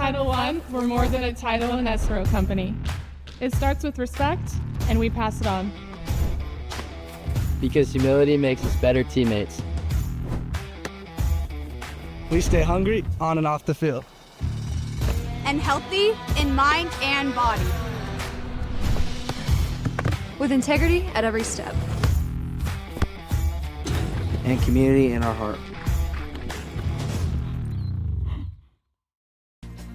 TitleOne, we're more than a title and escrow company. It starts with respect, and we pass it on. Because humility makes us better teammates. We stay hungry on and off the field. And healthy in mind and body. With integrity at every step. And community in our heart.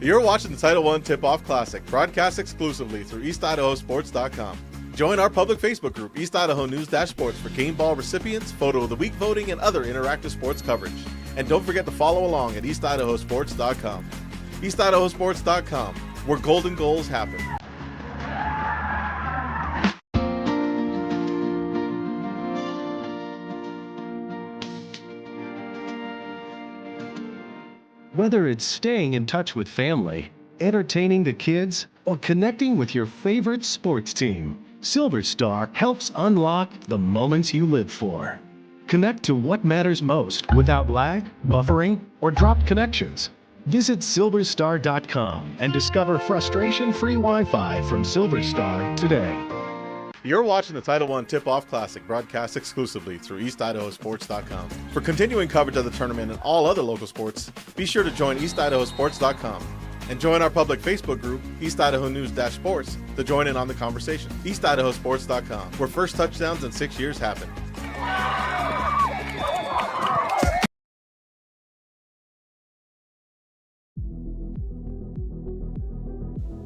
You're watching the TitleOne Tip-Off Classic, broadcast exclusively through EastIdahoSports.com. Join our public Facebook group, East Idaho News-Sports, for game ball recipients, photo of the week voting, and other interactive sports coverage. And don't forget to follow along at EastIdahoSports.com. EastIdahoSports.com, where golden goals happen. Whether it's staying in touch with family, entertaining the kids, or connecting with your favorite sports team, Silver Star helps unlock the moments you live for. Connect to what matters most without lag, buffering, or dropped connections. Visit silverstar.com and discover frustration-free Wi-Fi from Silver Star today. You're watching the TitleOne Tip-Off Classic, broadcast exclusively through EastIdahoSports.com. For continuing coverage of the tournament and all other local sports, be sure to join EastIdahoSports.com and join our public Facebook group, East Idaho News-Sports, to join in on the conversation. EastIdahoSports.com, where first touchdowns in 6 years happen.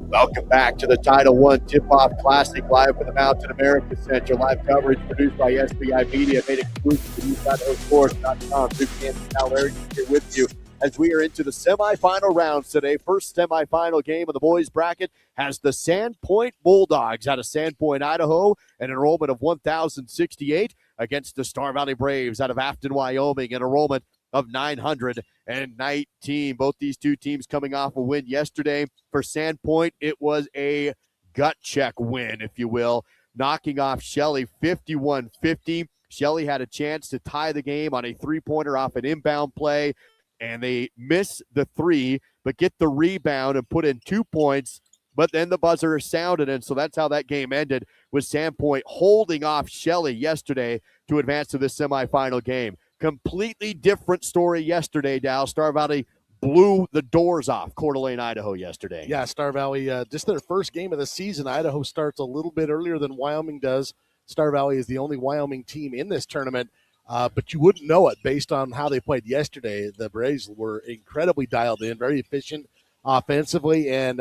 Welcome back to the TitleOne Tip-Off Classic, live from the Mountain America Center. Live coverage produced by SBI Media, made exclusive to EastIdahoSports.com. Duke and Larry here with you as we are into the semifinal rounds today. First semifinal game of the boys bracket has the Sandpoint Bulldogs out of Sandpoint, Idaho, an enrollment of 1,068 against the Star Valley Braves out of Afton, Wyoming, an enrollment of 919. Both these two teams coming off a win yesterday. For Sandpoint, it was a gut check win, if you will, knocking off Shelley 51-50. Shelley had a chance to tie the game on a three-pointer off an inbound play, and they miss the three, but get the rebound and put in 2 points. But then the buzzer sounded, and so that's how that game ended, with Sandpoint holding off Shelley yesterday to advance to the semifinal game. Completely different story yesterday, Dow. Star Valley blew the doors off Coeur d'Alene, Idaho yesterday. Yeah, Star Valley, just their first game of the season. Idaho starts a little bit earlier than Wyoming does. Star Valley is the only Wyoming team in this tournament, but you wouldn't know it based on how they played yesterday. The Braves were incredibly dialed in, very efficient offensively, and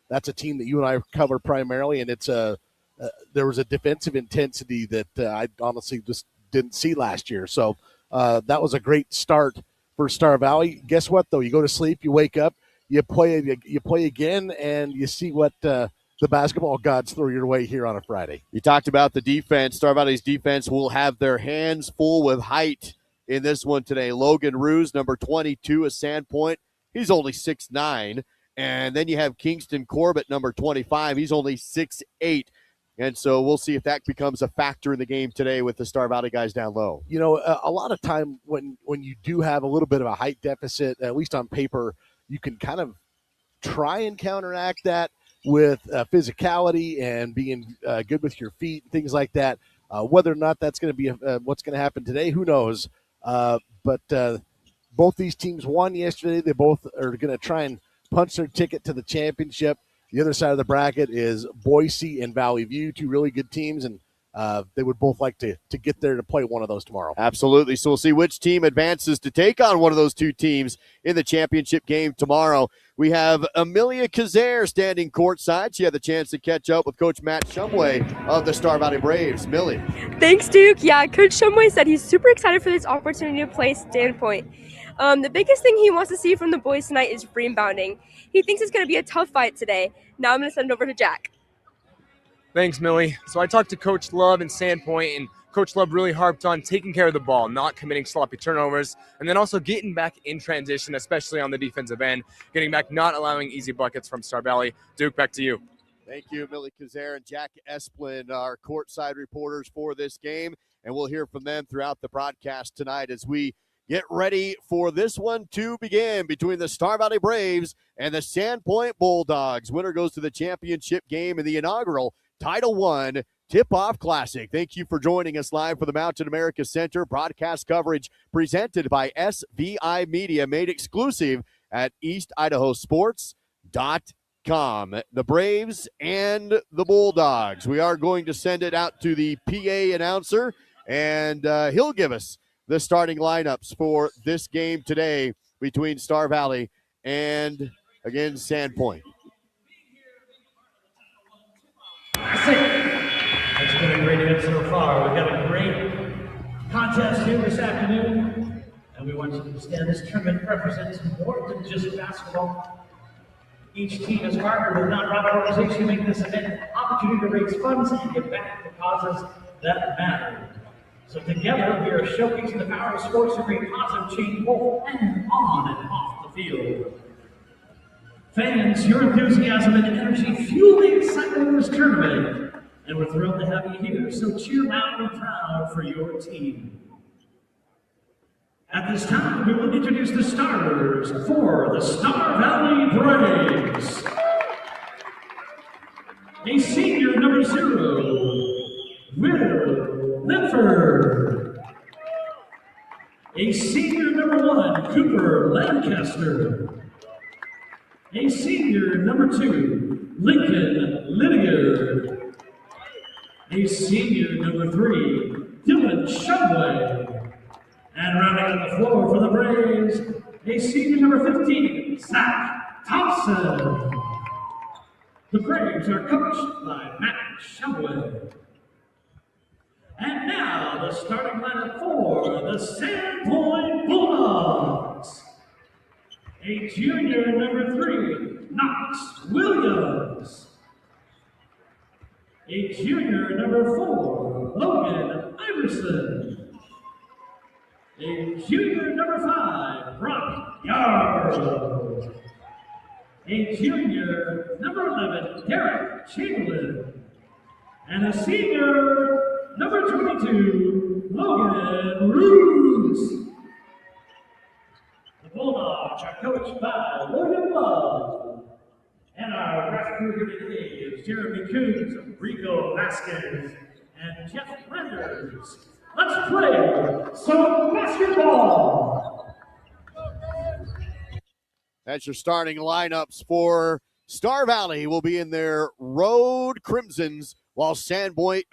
that's a team that you and I cover primarily, and it's there was a defensive intensity that I honestly just didn't see last year. So that was a great start for Star Valley. Guess what, though? You go to sleep, you wake up, you play again, and you see what the basketball gods throw your way here on a Friday. You talked about the defense. Star Valley's defense will have their hands full with height in this one today. Logan Ruse, number 22, a Sandpoint. He's only 6'9". And then you have Kingston Corbett, number 25. He's only 6'8". And so we'll see if that becomes a factor in the game today with the Star Valley guys down low. You know, a lot of time when you do have a little bit of a height deficit, at least on paper, you can kind of try and counteract that with physicality and being good with your feet and things like that. Whether or not that's going to be what's going to happen today, who knows? But both these teams won yesterday. They both are going to try and punch their ticket to the championship. The other side of the bracket is Boise and Valley View, two really good teams, and they would both like to get there to play one of those tomorrow. Absolutely. So we'll see which team advances to take on one of those two teams in the championship game tomorrow. We have Amelia Kazare standing courtside. She had the chance to catch up with Coach Matt Shumway of the Star Valley Braves. Millie. Thanks, Duke. Yeah, Coach Shumway said he's super excited for this opportunity to play Sandpoint. The biggest thing he wants to see from the boys tonight is rebounding. He thinks it's going to be a tough fight today. Now I'm going to send it over to Jack. Thanks, Millie. So I talked to Coach Love in Sandpoint, and Coach Love really harped on taking care of the ball, not committing sloppy turnovers, and then also getting back in transition, especially on the defensive end, getting back, not allowing easy buckets from Star Valley. Duke, back to you. Thank you, Millie Kazare and Jack Esplin, our courtside reporters for this game, and we'll hear from them throughout the broadcast tonight as we Get ready for this one to begin between the Star Valley Braves and the Sandpoint Bulldogs. Winner goes to the championship game in the inaugural TitleOne Tip-Off Classic. Thank you for joining us live for the Mountain America Center broadcast coverage presented by SVI Media, made exclusive at EastIdahoSports.com. The Braves and the Bulldogs. We are going to send it out to the PA announcer, and he'll give us the starting lineups for this game today between Star Valley and, again, Sandpoint. It's been a great event so far. We've got a great contest here this afternoon, and we want you to understand this tournament represents more than just basketball. Each team has partnered with nonprofit organizations to make this event an opportunity to raise funds and give back to causes that matter. So together, we are showcasing the power of sports to create positive change both and on and off the field. Fans, your enthusiasm and energy fuel the excitement of this tournament, and we're thrilled to have you here, so cheer loud and proud for your team. At this time, we will introduce the starters for the Star Valley Braves. A senior number 0, Will Linford. A senior number 1, Cooper Lancaster. A senior number 2, Lincoln Lydiard. A senior number 3, Dylan Shumway. And rounding out the floor for the Braves, a senior number 15, Zach Thompson. The Braves are coached by Matt Shumway. And now the starting lineup for the Sandpoint Bulldogs. A junior number 3, Knox Williams. A junior number 4, Logan Iverson. A junior number 5, Brock Yarborough. A junior number 11, Derek Chamberlain. And a senior number 22, Logan Roos. The Bulldogs are coached by William Love. And our ref crew here today is Jeremy Coons, Rico Vasquez, and Jeff Landers. Let's play some basketball. That's your starting lineups for Star Valley. Will be in their road crimsons, while Sandpoint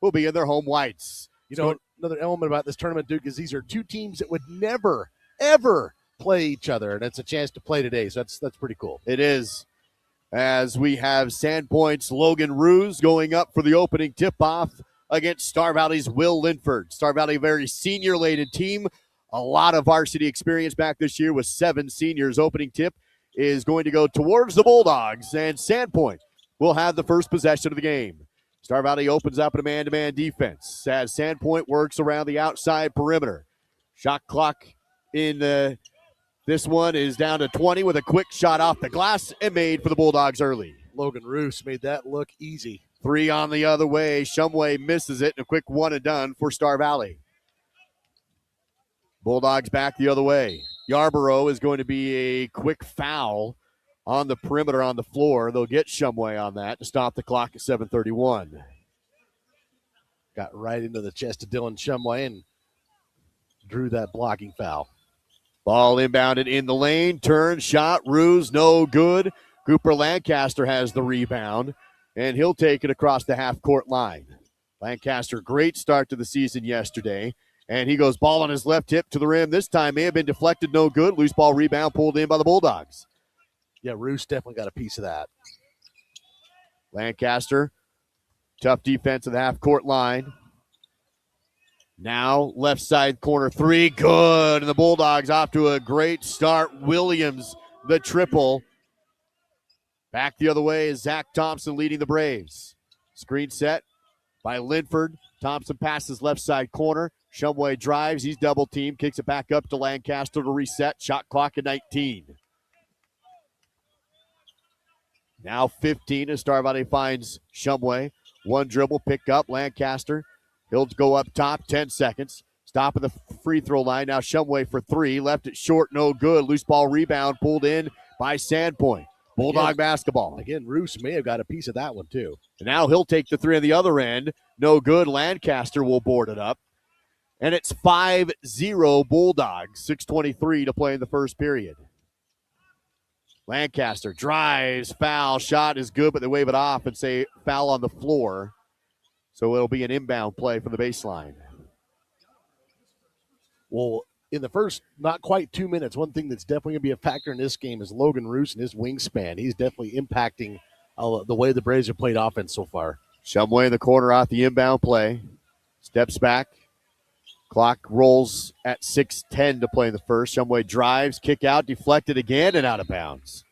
will be in their home whites. You know, another element about this tournament, Duke, is these are two teams that would never, ever play each other, and it's a chance to play today, so that's pretty cool. It is, as we have Sandpoint's Logan Roos going up for the opening tip-off against Star Valley's Will Linford. Star Valley, a very senior-laden team. A lot of varsity experience back this year with 7 seniors. Opening tip is going to go towards the Bulldogs, and Sandpoint will have the first possession of the game. Star Valley opens up in a man-to-man defense as Sandpoint works around the outside perimeter. Shot clock in this one is down to 20 with a quick shot off the glass and made for the Bulldogs early. Logan Roos made that look easy. 3 on the other way. Shumway misses it, and a quick one and done for Star Valley. Bulldogs back the other way. Yarborough is going to be a quick foul on the perimeter on the floor. They'll get Shumway on that to stop the clock at 7:31. Got right into the chest of Dylan Shumway and drew that blocking foul. Ball inbounded in the lane. Turn, shot, Roos, no good. Cooper Lancaster has the rebound, and he'll take it across the half-court line. Lancaster, great start to the season yesterday, and he goes ball on his left hip to the rim. This time may have been deflected, no good. Loose ball rebound pulled in by the Bulldogs. Yeah, Roos definitely got a piece of that. Lancaster, tough defense at the half-court line. Now, left side corner 3, good. And the Bulldogs off to a great start. Williams, the triple. Back the other way is Zach Thompson leading the Braves. Screen set by Linford. Thompson passes left side corner. Shumway drives. He's double teamed. Kicks it back up to Lancaster to reset. Shot clock at 19. Now 15 as Star Valley finds Shumway. One dribble, pick up. Lancaster. He'll go up top. 10 seconds. Stop at the free throw line. Now Shumway for three. Left it short, no good. Loose ball rebound pulled in by Sandpoint. Bulldog basketball. Again, Roos may have got a piece of that one too. And now he'll take the three on the other end. No good. Lancaster will board it up. And it's 5-0 Bulldogs. 6:23 to play in the first period. Lancaster drives, foul, shot is good, but they wave it off and say foul on the floor. So it'll be an inbound play from the baseline. Well, in the first not quite 2 minutes, one thing that's definitely going to be a factor in this game is Logan Roos and his wingspan. He's definitely impacting the way the Braves have played offense so far. Shumway in the corner off the inbound play. Steps back. Clock rolls at 6:10 to play in the first. Shumway drives, kick out, deflected again, and out of bounds.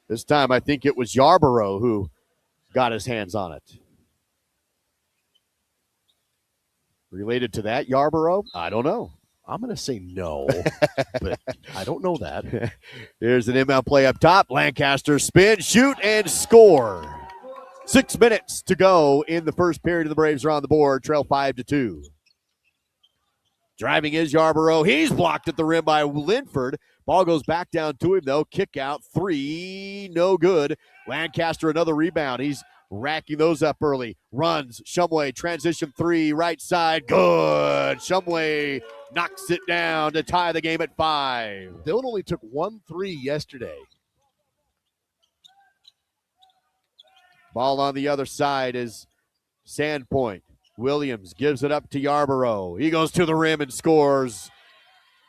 This time I think it was Yarborough who got his hands on it. Related to that, Yarborough? I don't know. I'm going to say no, but I don't know that. Here's an inbound play up top. Lancaster spin, shoot, and score. 6 minutes to go in the first period. The Braves are on the board, trail 5-2. Driving is Yarborough. He's blocked at the rim by Linford. Ball goes back down to him, though. Kick out, three, no good. Lancaster, another rebound. He's racking those up early. Runs, Shumway, transition three, right side, good. Shumway knocks it down to tie the game at 5. Dillon only took 1 3 yesterday. Ball on the other side is Sandpoint. Williams gives it up to Yarborough. He goes to the rim and scores.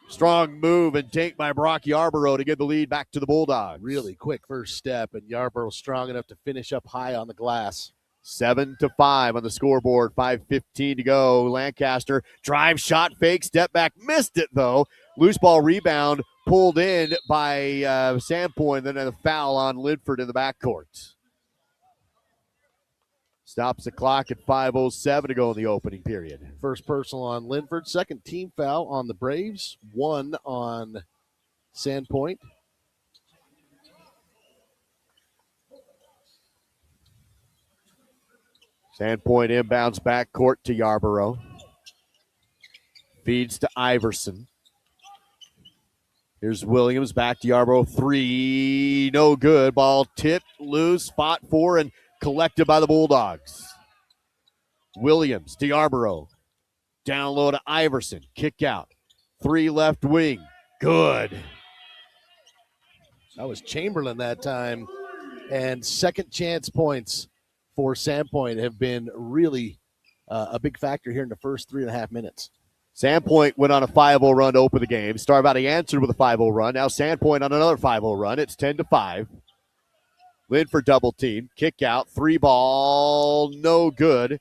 Strong move and take by Brock Yarborough to give the lead back to the Bulldogs. Really quick first step, and Yarborough strong enough to finish up high on the glass. 7-5 on the scoreboard. 5:15 to go. Lancaster drive, shot, fake, step back. Missed it, though. Loose ball rebound pulled in by Sandpoint. Then a foul on Linford in the backcourt. Stops the clock at 5:07 to go in the opening period. First personal on Linford. Second team foul on the Braves. 1 on Sandpoint. Sandpoint inbounds backcourt to Yarborough. Feeds to Iverson. Here's Williams back to Yarborough. Three, no good. Ball tipped, loose, fought for, and collected by the Bulldogs. Williams to Yarborough. Down low to Iverson. Kick out. Three left wing. Good. That was Chamberlain that time. And second chance points for Sandpoint have been really a big factor here in the first 3.5 minutes. Sandpoint went on a 5-0 run to open the game. Star Valley answered with a 5-0 run. Now Sandpoint on another 5-0 run. It's 10-5. Linford double team. Kick out. Three ball. No good.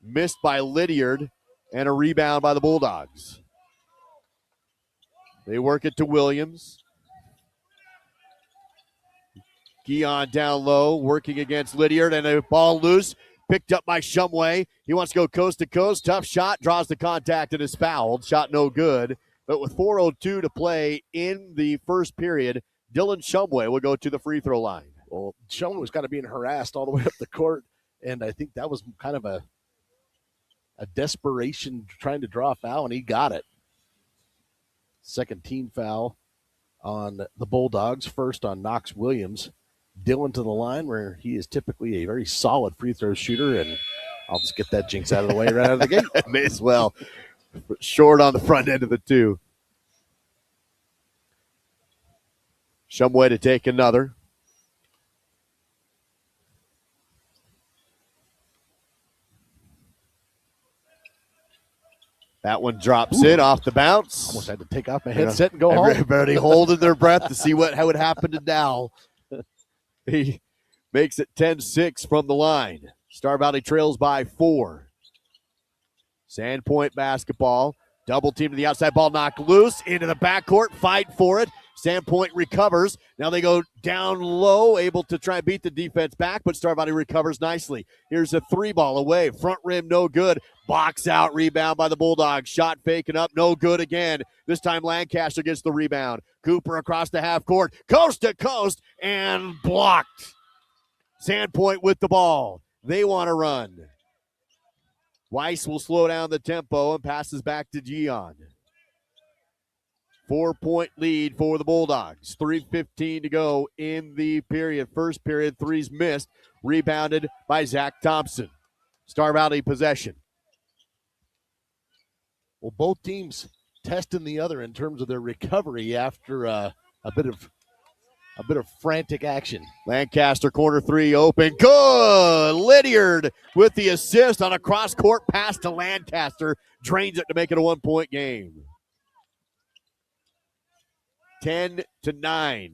Missed by Lydiard. And a rebound by the Bulldogs. They work it to Williams. Guion down low, working against Lydiard, and a ball loose, picked up by Shumway. He wants to go coast to coast. Tough shot, draws the contact, and is fouled. Shot no good. But with 4:02 to play in the first period, Dylan Shumway will go to the free throw line. Well, Shumway was kind of being harassed all the way up the court, and I think that was kind of a desperation trying to draw a foul, and he got it. Second team foul on the Bulldogs, first on Knox Williams. Dylan to the line where he is typically a very solid free throw shooter, and I'll just get that jinx out of the way right out of the gate. May as well. Short on the front end of the two. Shumway to take another. That one drops in off the bounce. Almost had to take off my headset and go home. Everybody holding their breath to see how would happen to Dow. He makes it 10-6 from the line. Star Valley trails by 4. Sandpoint basketball. Double team to the outside, ball knocked loose. Into the backcourt, fight for it. Sandpoint recovers. Now they go down low, able to try and beat the defense back, but Star Valley recovers nicely. Here's a three ball away. Front rim, no good. Box out, rebound by the Bulldogs. Shot faking up, no good again. This time Lancaster gets the rebound. Cooper across the half court, coast to coast, and blocked. Sandpoint with the ball. They want to run. Weiss will slow down the tempo and passes back to Gian. 4-point lead for the Bulldogs. 3:15 to go in the period. First period, threes missed. Rebounded by Zach Thompson. Star Valley possession. Well, both teams testing the other in terms of their recovery after a bit of frantic action. Lancaster corner three open. Good! Lydiard with the assist on a cross-court pass to Lancaster. Drains it to make it a 1-point game. 10-9.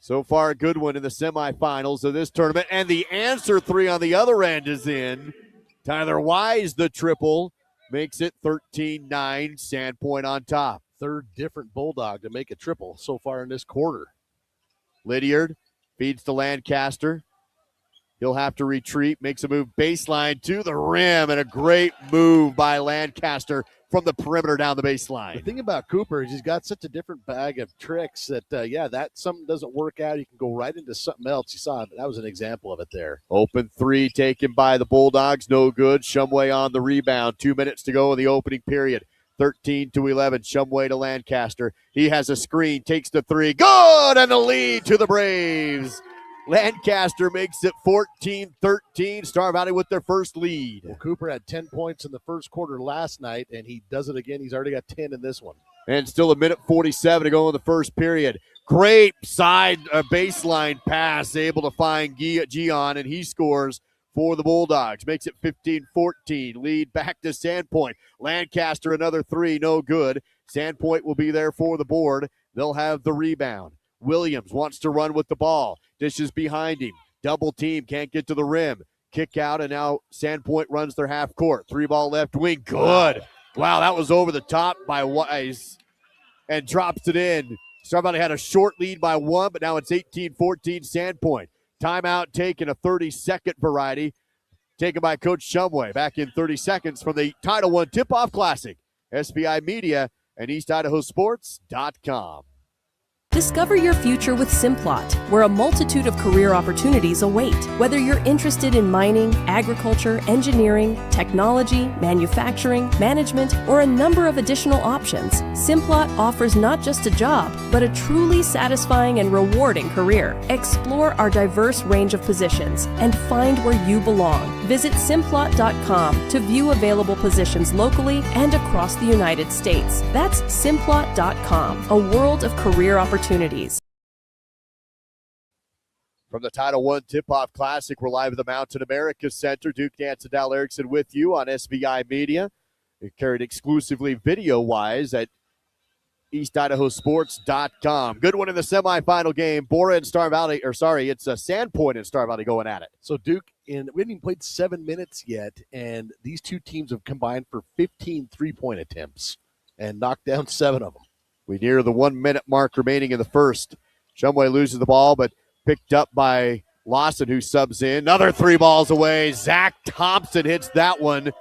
So far, a good one in the semifinals of this tournament. And the answer three on the other end is in. Tyler Wise, the triple, makes it 13-9. Sandpoint on top. Third different Bulldog to make a triple so far in this quarter. Lydiard feeds to Lancaster. He'll have to retreat, makes a move baseline to the rim, and a great move by Lancaster from the perimeter down the baseline. The thing about Cooper is he's got such a different bag of tricks that, that something doesn't work out, he can go right into something else. You saw that was an example of it there. Open three taken by the Bulldogs, no good. Shumway on the rebound. 2 minutes to go in the opening period. 13-11, Shumway to Lancaster. He has a screen, takes the three. Good! And the lead to the Braves. Lancaster makes it 14-13. Star Valley with their first lead. Well, Cooper had 10 points in the first quarter last night, and he does it again. He's already got 10 in this one. And still a minute 47 to go in the first period. Great side baseline pass, able to find Gian, and he scores for the Bulldogs. Makes it 15-14. Lead back to Sandpoint. Lancaster, another three, no good. Sandpoint will be there for the board. They'll have the rebound. Williams wants to run with the ball. Dishes behind him. Double team, can't get to the rim. Kick out, and now Sandpoint runs their half court. 3-ball left wing, good. Wow, that was over the top by Wise and drops it in. Star Valley had a short lead by one, but now it's 18-14 Sandpoint. Timeout taken, a 30-second variety, taken by Coach Shumway. Back in 30 seconds from the TitleOne Tip-Off Classic. SBI Media and EastIdahoSports.com. Discover your future with Simplot, where a multitude of career opportunities await. Whether you're interested in mining, agriculture, engineering, technology, manufacturing, management, or a number of additional options, Simplot offers not just a job, but a truly satisfying and rewarding career. Explore our diverse range of positions and find where you belong. Visit Simplot.com to view available positions locally and across the United States. That's Simplot.com, a world of career opportunities. From the TitleOne Tip-Off Classic, we're live at the Mountain America Center. Duke Nance and Dal Erickson with you on SBI Media. It carried exclusively video-wise at EastIdahoSports.com. Good one in the semifinal game. Bora and Star Valley, it's Sandpoint and Star Valley going at it. So Duke, we haven't even played 7 minutes yet, and these two teams have combined for 15 three-point attempts and knocked down 7 of them. We near the 1 minute mark remaining in the first. Shumway loses the ball, but picked up by Lawson, who subs in. Another 3 balls away. Zach Thompson hits that one.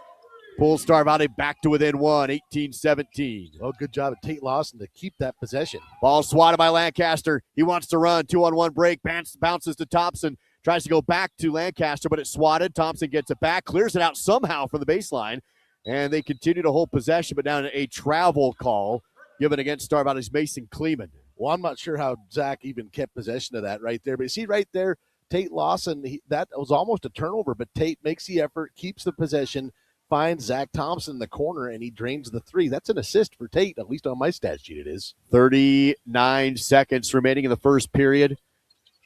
Pulls Star Valley back to within one, 18-17. Well, good job of Tate Lawson to keep that possession. Ball swatted by Lancaster. He wants to run. 2-on-1 break. Bounces to Thompson. Tries to go back to Lancaster, but it's swatted. Thompson gets it back. Clears it out somehow from the baseline. And they continue to hold possession, but down a travel call given against Star Valley's Mason Kleeman. Well, I'm not sure how Zach even kept possession of that right there. But you see right there, Tate Lawson, that was almost a turnover, but Tate makes the effort, keeps the possession, finds Zach Thompson in the corner, and he drains the three. That's an assist for Tate, at least on my stat sheet it is. 39 seconds remaining in the first period.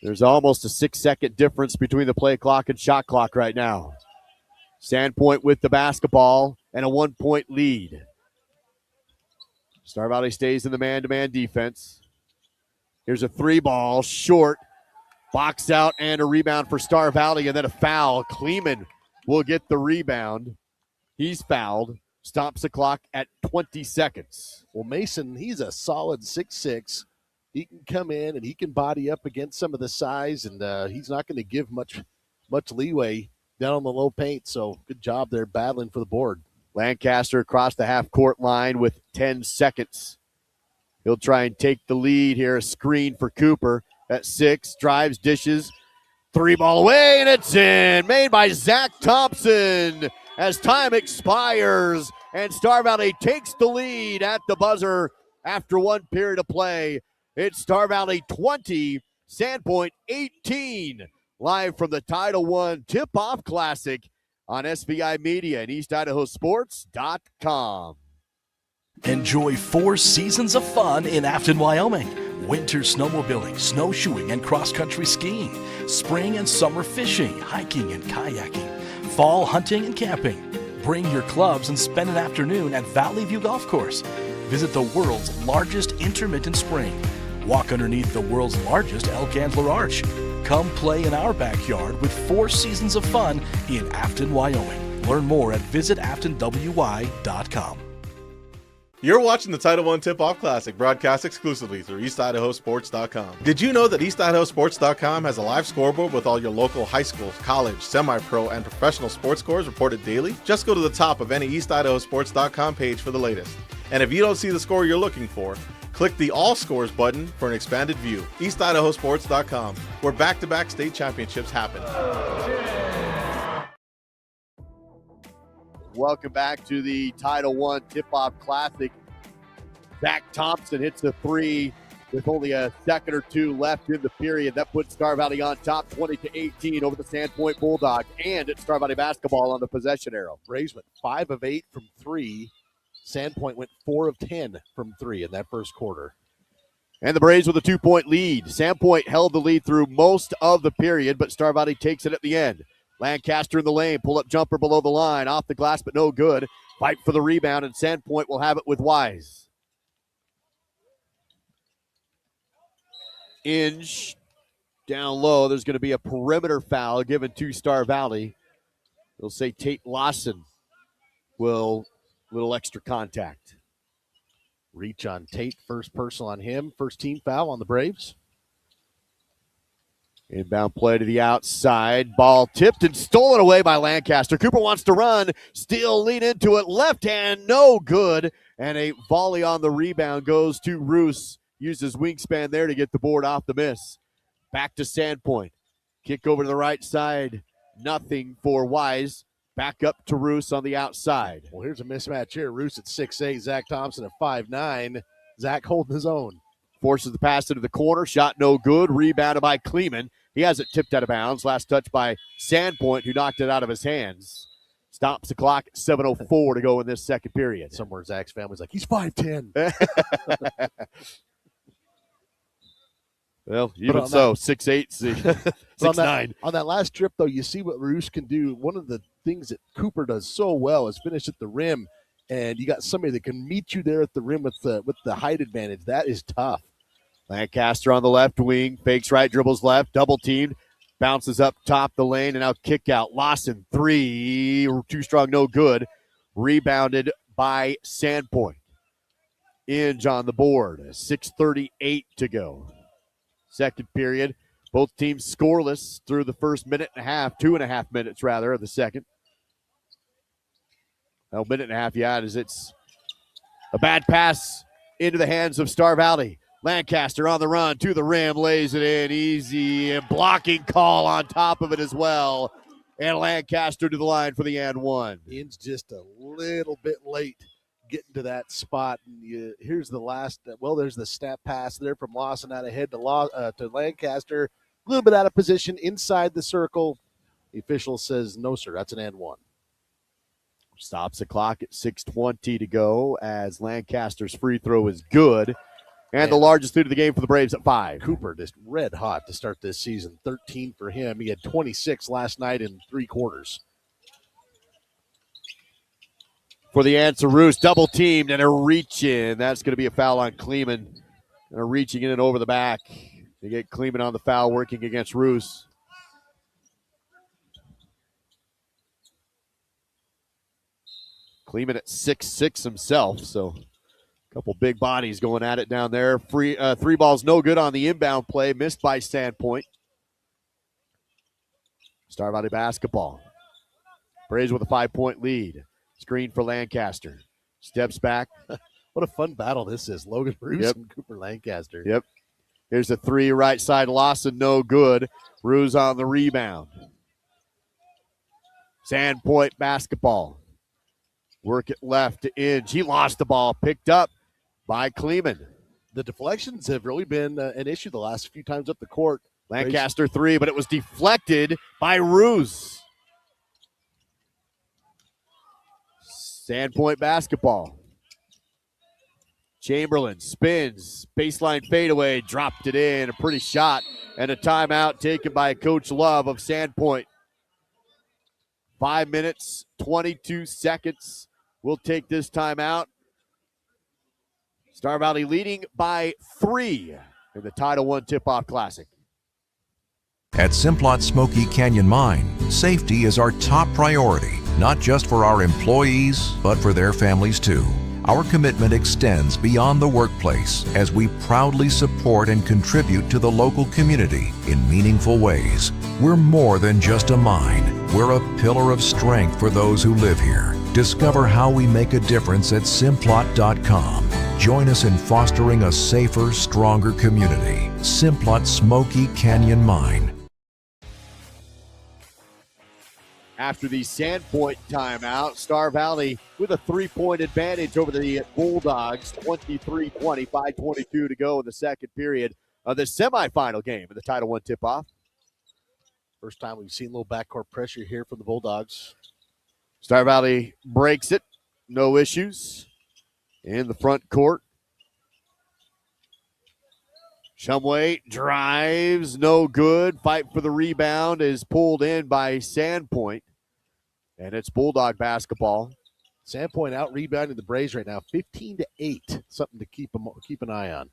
There's almost a 6-second difference between the play clock and shot clock right now. Sandpoint with the basketball and a 1-point lead. Star Valley stays in the man-to-man defense. Here's a 3-ball, short. Box out and a rebound for Star Valley, and then a foul. Kleeman will get the rebound. He's fouled. Stops the clock at 20 seconds. Well, Mason, he's a solid 6'6". He can come in and he can body up against some of the size, and he's not going to give much leeway down on the low paint. So good job there battling for the board. Lancaster across the half-court line with 10 seconds. He'll try and take the lead here. A screen for Cooper at 6. Drives, dishes. 3-ball away, and it's in. Made by Zach Thompson. as time expires and Star Valley takes the lead at the buzzer after one period of play. It's Star Valley 20, Sandpoint 18. Live from the TitleOne Tip-Off Classic on SVI Media and EastIdahoSports.com. Enjoy 4 seasons of fun in Afton, Wyoming. Winter snowmobiling, snowshoeing, and cross-country skiing. Spring and summer fishing, hiking, and kayaking. Fall hunting and camping. Bring your clubs and spend an afternoon at Valley View Golf Course. Visit the world's largest intermittent spring. Walk underneath the world's largest elk antler arch. Come play in our backyard with 4 seasons of fun in Afton, Wyoming. Learn more at visitaftonwy.com. You're watching the TitleOne Tip-Off Classic, broadcast exclusively through EastIdahoSports.com. Did you know that EastIdahoSports.com has a live scoreboard with all your local high school, college, semi-pro, and professional sports scores reported daily? Just go to the top of any EastIdahoSports.com page for the latest. And if you don't see the score you're looking for, click the All Scores button for an expanded view. EastIdahoSports.com, where back-to-back state championships happen. Welcome back to the TitleOne Tip-Off Classic. Zach Thompson hits the 3 with only a second or 2 left in the period. That puts Star Valley on top 20-18 over the Sandpoint Bulldogs. And it's Star Valley basketball on the possession arrow. Braves went 5 of 8 from 3. Sandpoint went 4 of 10 from 3 in that first quarter. And the Braves with a 2-point lead. Sandpoint held the lead through most of the period, but Star Valley takes it at the end. Lancaster in the lane, pull-up jumper below the line, off the glass, but no good. Fight for the rebound, and Sandpoint will have it with Wise. Inge down low. There's going to be a perimeter foul given to Star Valley. They'll say Tate Lawson will little extra contact. Reach on Tate, first personal on him, first team foul on the Braves. Inbound play to the outside. Ball tipped and stolen away by Lancaster. Cooper wants to run. Still lean into it. Left hand, no good. And a volley on the rebound goes to Roos. Uses wingspan there to get the board off the miss. Back to Sandpoint. Kick over to the right side. Nothing for Wise. Back up to Roos on the outside. Well, here's a mismatch here. Roos at 6'8", Zach Thompson at 5'9". Zach holding his own. Forces the pass into the corner. Shot no good. Rebounded by Kleeman. He has it tipped out of bounds. Last touch by Sandpoint, who knocked it out of his hands. Stops the clock at 7:04 to go in this second period. Somewhere Zach's family's like, he's 5'10". Well, even so, 6'8", 6'9". On that last trip, though, you see what Roos can do. One of the things that Cooper does so well is finish at the rim, and you got somebody that can meet you there at the rim with the height advantage. That is tough. Lancaster on the left wing, fakes right, dribbles left, double teamed, bounces up top the lane, and now kick out. Lawson, 3, too strong, no good. Rebounded by Sandpoint. Inge on the board, 6:38 to go. Second period, both teams scoreless through the first minute and a half, 2.5 minutes rather, of the second. Well, minute and a half, yeah, as it's a bad pass into the hands of Star Valley. Lancaster on the run to the rim, lays it in easy, and blocking call on top of it as well. And Lancaster to the line for the and one. Inge just a little bit late getting to that spot. And here's the last, there's the snap pass there from Lawson out ahead to Lancaster. A little bit out of position inside the circle. The official says, no, sir, that's an and one. Stops the clock at 6:20 to go as Lancaster's free throw is good. And the largest lead of the game for the Braves at 5. Cooper just red hot to start this season. 13 for him. He had 26 last night in 3 quarters. For the answer, Roos double teamed and a reach in. That's going to be a foul on Kleeman. And a reaching in and over the back. They get Kleeman on the foul working against Roos. Kleeman at 6'6" himself, so couple big bodies going at it down there. 3 balls no good on the inbound play. Missed by Sandpoint. Star Valley basketball. Braves with a 5-point lead. Screen for Lancaster. Steps back. What a fun battle this is. Logan Roos and Cooper Lancaster. Yep. Here's a 3 right side. Lawson no good. Roos on the rebound. Sandpoint basketball. Work it left to Inge. He lost the ball. Picked up by Kleeman. The deflections have really been an issue the last few times up the court. Lancaster three, but it was deflected by Ruse. Sandpoint basketball. Chamberlain spins, baseline fadeaway, dropped it in. A pretty shot, and a timeout taken by Coach Love of Sandpoint. 5 minutes, 22 seconds. We'll take this timeout. Star Valley leading by 3 in the TitleOne Tip-Off Classic. At Simplot Smoky Canyon Mine, safety is our top priority, not just for our employees, but for their families too. Our commitment extends beyond the workplace as we proudly support and contribute to the local community in meaningful ways. We're more than just a mine. We're a pillar of strength for those who live here. Discover how we make a difference at Simplot.com. Join us in fostering a safer, stronger community. Simplot Smoky Canyon Mine. After the Sandpoint timeout, Star Valley with a 3-point advantage over the Bulldogs, 23-20, 5:22 to go in the second period of the semifinal game of the TitleOne Tip-Off. First time we've seen a little backcourt pressure here from the Bulldogs. Star Valley breaks it, no issues in the front court. Shumway drives, no good. Fight for the rebound is pulled in by Sandpoint. And it's Bulldog basketball. Sandpoint out rebounding the Braves right now, 15-8. Something to keep an eye on.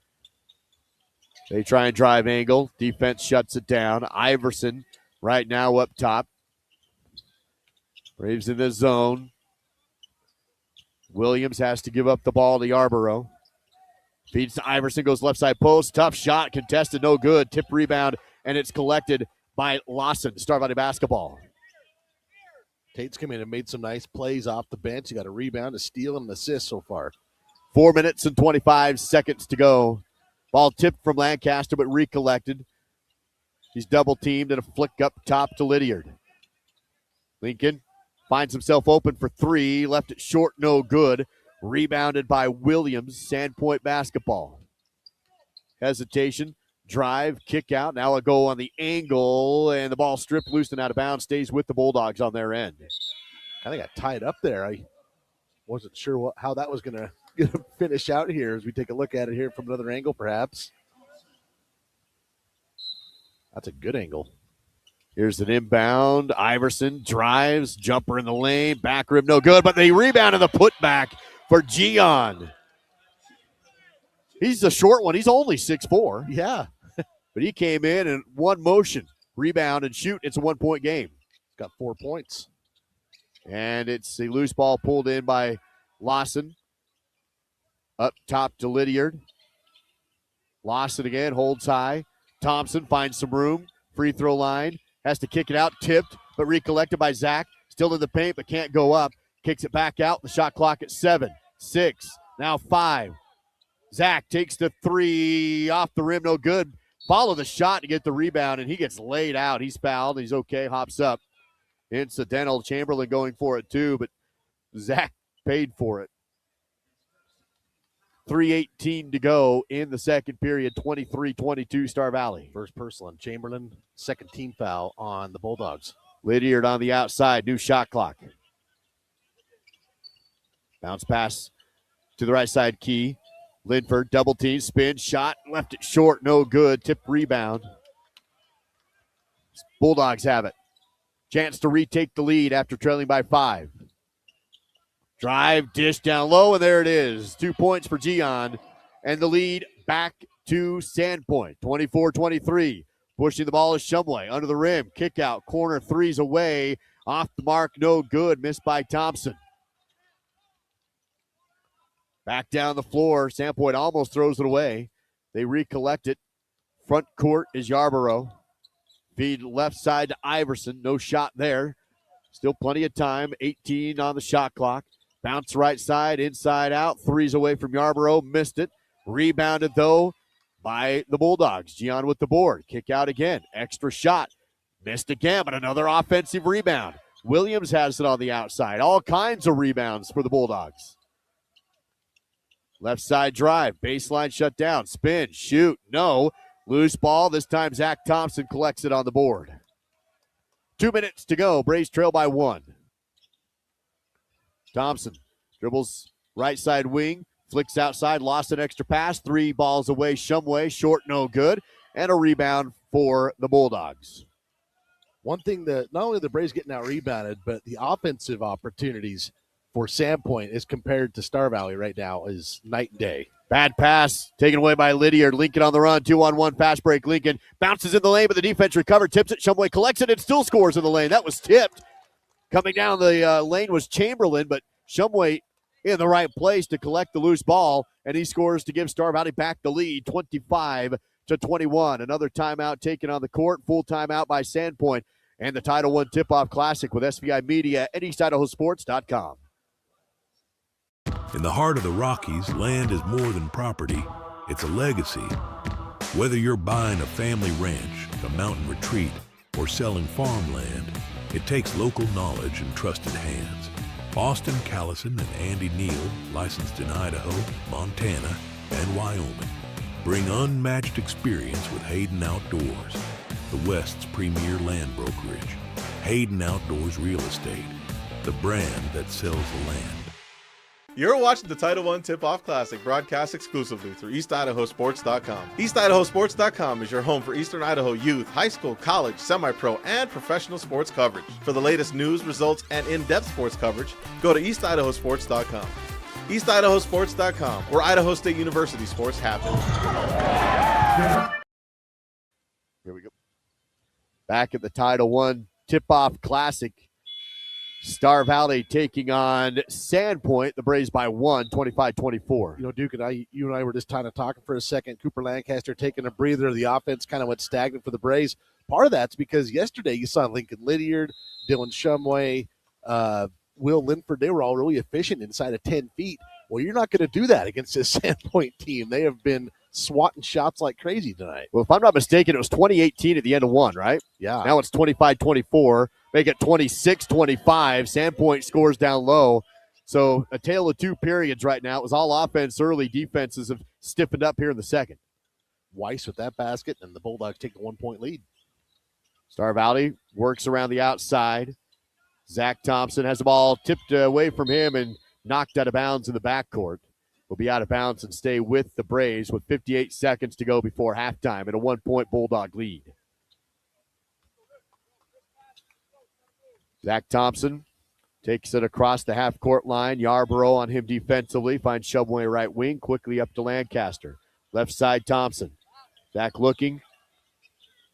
They try and drive angle. Defense shuts it down. Iverson right now up top. Braves in the zone. Williams has to give up the ball to Yarborough. Feeds to Iverson, goes left side post. Tough shot, contested, no good. Tip rebound, and it's collected by Lawson. Star Valley basketball. Tate's come in and made some nice plays off the bench. He got a rebound, a steal, and an assist so far. 4 minutes and 25 seconds to go. Ball tipped from Lancaster, but recollected. He's double teamed and a flick up top to Lydiard. Lincoln finds himself open for 3. Left it short, no good. Rebounded by Williams. Sandpoint basketball. Hesitation. Drive, kick out. Now a go on the angle, and the ball stripped loose and out of bounds. Stays with the Bulldogs on their end. Kind of got tied up there. I wasn't sure how that was going to finish out here as we take a look at it here from another angle, perhaps. That's a good angle. Here's an inbound. Iverson drives, jumper in the lane, back rim, no good, but they rebound and the putback for Gian. He's a short one. He's only 6'4". Yeah. But he came in and one motion, rebound and shoot. It's a 1-point game. He's got 4 points. And it's a loose ball pulled in by Lawson. Up top to Lydiard. Lawson again, holds high. Thompson finds some room. Free throw line. Has to kick it out. Tipped, but recollected by Zach. Still in the paint, but can't go up. Kicks it back out. The shot clock at 7, 6, now 5. Zach takes the 3 off the rim, no good. Follow the shot to get the rebound, and he gets laid out. He's fouled. He's okay, hops up. Incidental. Chamberlain going for it too, but Zach paid for it. 3:18 to go in the second period, 23-22 Star Valley. First personal on Chamberlain, second team foul on the Bulldogs. Lydiard on the outside, new shot clock. Bounce pass to the right side, Key. Linford, double team, spin, shot, left it short, no good. Tip rebound. Bulldogs have it. Chance to retake the lead after trailing by 5. Drive, dish down low, and there it is. 2 points for Gian, and the lead back to Sandpoint. 24-23. Pushing the ball is Shumway. Under the rim, kick out, corner, 3's away. Off the mark, no good. Missed by Thompson. Back down the floor. Sandpoint almost throws it away. They recollect it. Front court is Yarborough. Feed left side to Iverson. No shot there. Still plenty of time. 18 on the shot clock. Bounce right side, inside out. 3's away from Yarborough. Missed it. Rebounded, though, by the Bulldogs. Gian with the board. Kick out again. Extra shot. Missed again, but another offensive rebound. Williams has it on the outside. All kinds of rebounds for the Bulldogs. Left side drive, baseline shut down, spin, shoot, no. Loose ball, this time Zach Thompson collects it on the board. 2 minutes to go, Braves trail by 1. Thompson dribbles right side wing, flicks outside, lost an extra pass, 3 balls away, Shumway, short, no good, and a rebound for the Bulldogs. One thing that not only the Braves getting out rebounded, but the offensive opportunities for Sandpoint as compared to Star Valley right now is night and day. Bad pass taken away by Lydiard. Lincoln on the run. 2-on-1 fast break. Lincoln bounces in the lane, but the defense recovered. Tips it. Shumway collects it and still scores in the lane. That was tipped. Coming down the lane was Chamberlain, but Shumway in the right place to collect the loose ball, and he scores to give Star Valley back the lead, 25-21. Another timeout taken on the court. Full timeout by Sandpoint. And the TitleOne Tip-Off Classic with SVI Media and EastIdahoSports.com. In the heart of the Rockies, land is more than property. It's a legacy. Whether you're buying a family ranch, a mountain retreat, or selling farmland, it takes local knowledge and trusted hands. Austin Callison and Andy Neal, licensed in Idaho, Montana, and Wyoming, bring unmatched experience with Hayden Outdoors, the West's premier land brokerage. Hayden Outdoors Real Estate, the brand that sells the land. You're watching the TitleOne Tip-Off Classic, broadcast exclusively through EastIdahoSports.com. EastIdahoSports.com is your home for Eastern Idaho youth, high school, college, semi-pro, and professional sports coverage. For the latest news, results, and in-depth sports coverage, go to EastIdahoSports.com. EastIdahoSports.com, where Idaho State University sports happen. Here we go. Back at the TitleOne Tip-Off Classic. Star Valley taking on Sandpoint. The Braves by 1, 25-24. You know, Duke you and I were just kind of talking for a second. Cooper Lancaster taking a breather. The offense kind of went stagnant for the Braves. Part of that's because yesterday you saw Lincoln Lydiard, Dylan Shumway, Will Linford. They were all really efficient inside of 10 feet. Well, you're not going to do that against this Sandpoint team. They have been swatting shots like crazy tonight. Well, if I'm not mistaken, it was 20-18 at the end of 1, right? Yeah. Now it's 25-24. Make it 26-25. Sandpoint scores down low. So a tale of 2 periods right now. It was all offense early. Defenses have stiffened up here in the second. Weiss with that basket, and the Bulldogs take the 1-point lead. Star Valley works around the outside. Zach Thompson has the ball tipped away from him and knocked out of bounds in the backcourt. Will be out of bounds and stay with the Braves with 58 seconds to go before halftime and a 1-point Bulldog lead. Zach Thompson takes it across the half-court line. Yarborough on him defensively. Finds Shumway right wing. Quickly up to Lancaster. Left side Thompson. Zach looking.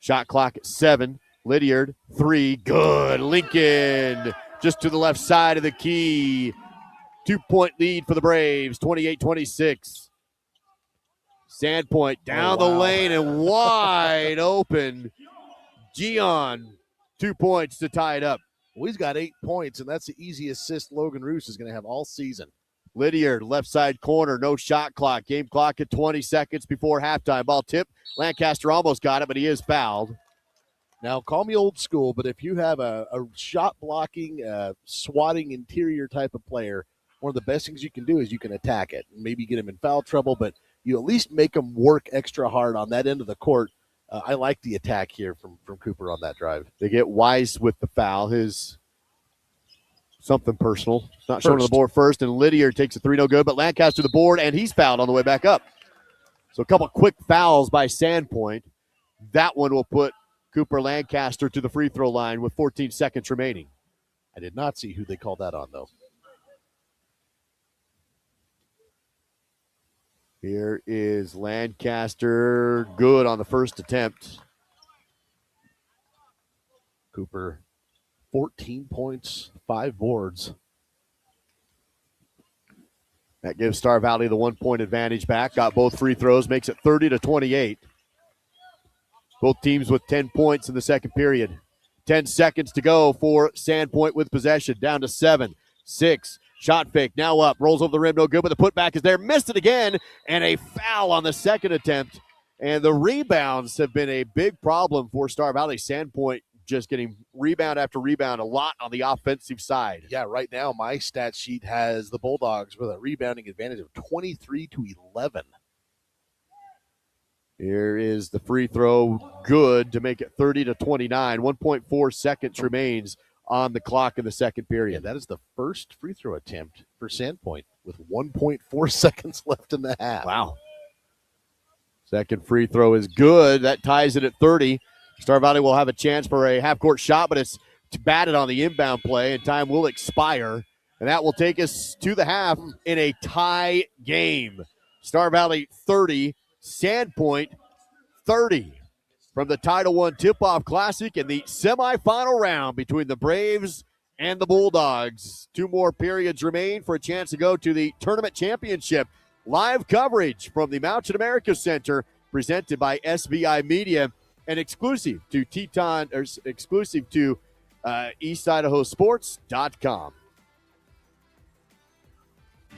Shot clock at 7. Lydiard, 3. Good. Lincoln just to the left side of the key. 2-point lead for the Braves, 28-26. Sandpoint down the lane and wide open. Gian, 2 points to tie it up. Well, he's got 8 points, and that's the easy assist Logan Roos is going to have all season. Lydiard, left side corner, no shot clock. Game clock at 20 seconds before halftime. Ball tip. Lancaster almost got it, but he is fouled. Now, call me old school, but if you have a shot blocking, swatting interior type of player, one of the best things you can do is you can attack it. Maybe get him in foul trouble, but you at least make him work extra hard on that end of the court. I like the attack here from Cooper on that drive. They get Wise with the foul. His something personal. Not shown on the board first, and Lydiard takes a 3, no good, but Lancaster to the board, and he's fouled on the way back up. So a couple quick fouls by Sandpoint. That one will put Cooper Lancaster to the free throw line with 14 seconds remaining. I did not see who they called that on, though. Here is Lancaster, good on the first attempt. Cooper, 14 points, 5 boards. That gives Star Valley the 1-point advantage back. Got both free throws, makes it 30-28. Both teams with 10 points in the second period. 10 seconds to go for Sandpoint with possession. Down to 7, 6. Shot fake, now up, rolls over the rim, no good, but the putback is there. Missed it again, and a foul on the second attempt. And the rebounds have been a big problem for Star Valley. Sandpoint just getting rebound after rebound, a lot on the offensive side. Yeah, right now my stat sheet has the Bulldogs with a rebounding advantage of 23-11. Here is the free throw, good to make it 30-29. 1.4 seconds remains on the clock in the second period. And that is the first free throw attempt for Sandpoint with 1.4 seconds left in the half. Wow. Second free throw is good. That ties it at 30. Star Valley will have a chance for a half-court shot, but it's batted on the inbound play, and time will expire. And that will take us to the half in a tie game. Star Valley 30, Sandpoint 30. From the TitleOne Tip-Off Classic in the semifinal round between the Braves and the Bulldogs. 2 more periods remain for a chance to go to the tournament championship. Live coverage from the Mountain America Center presented by SBI Media and exclusive to EastIdahoSports.com.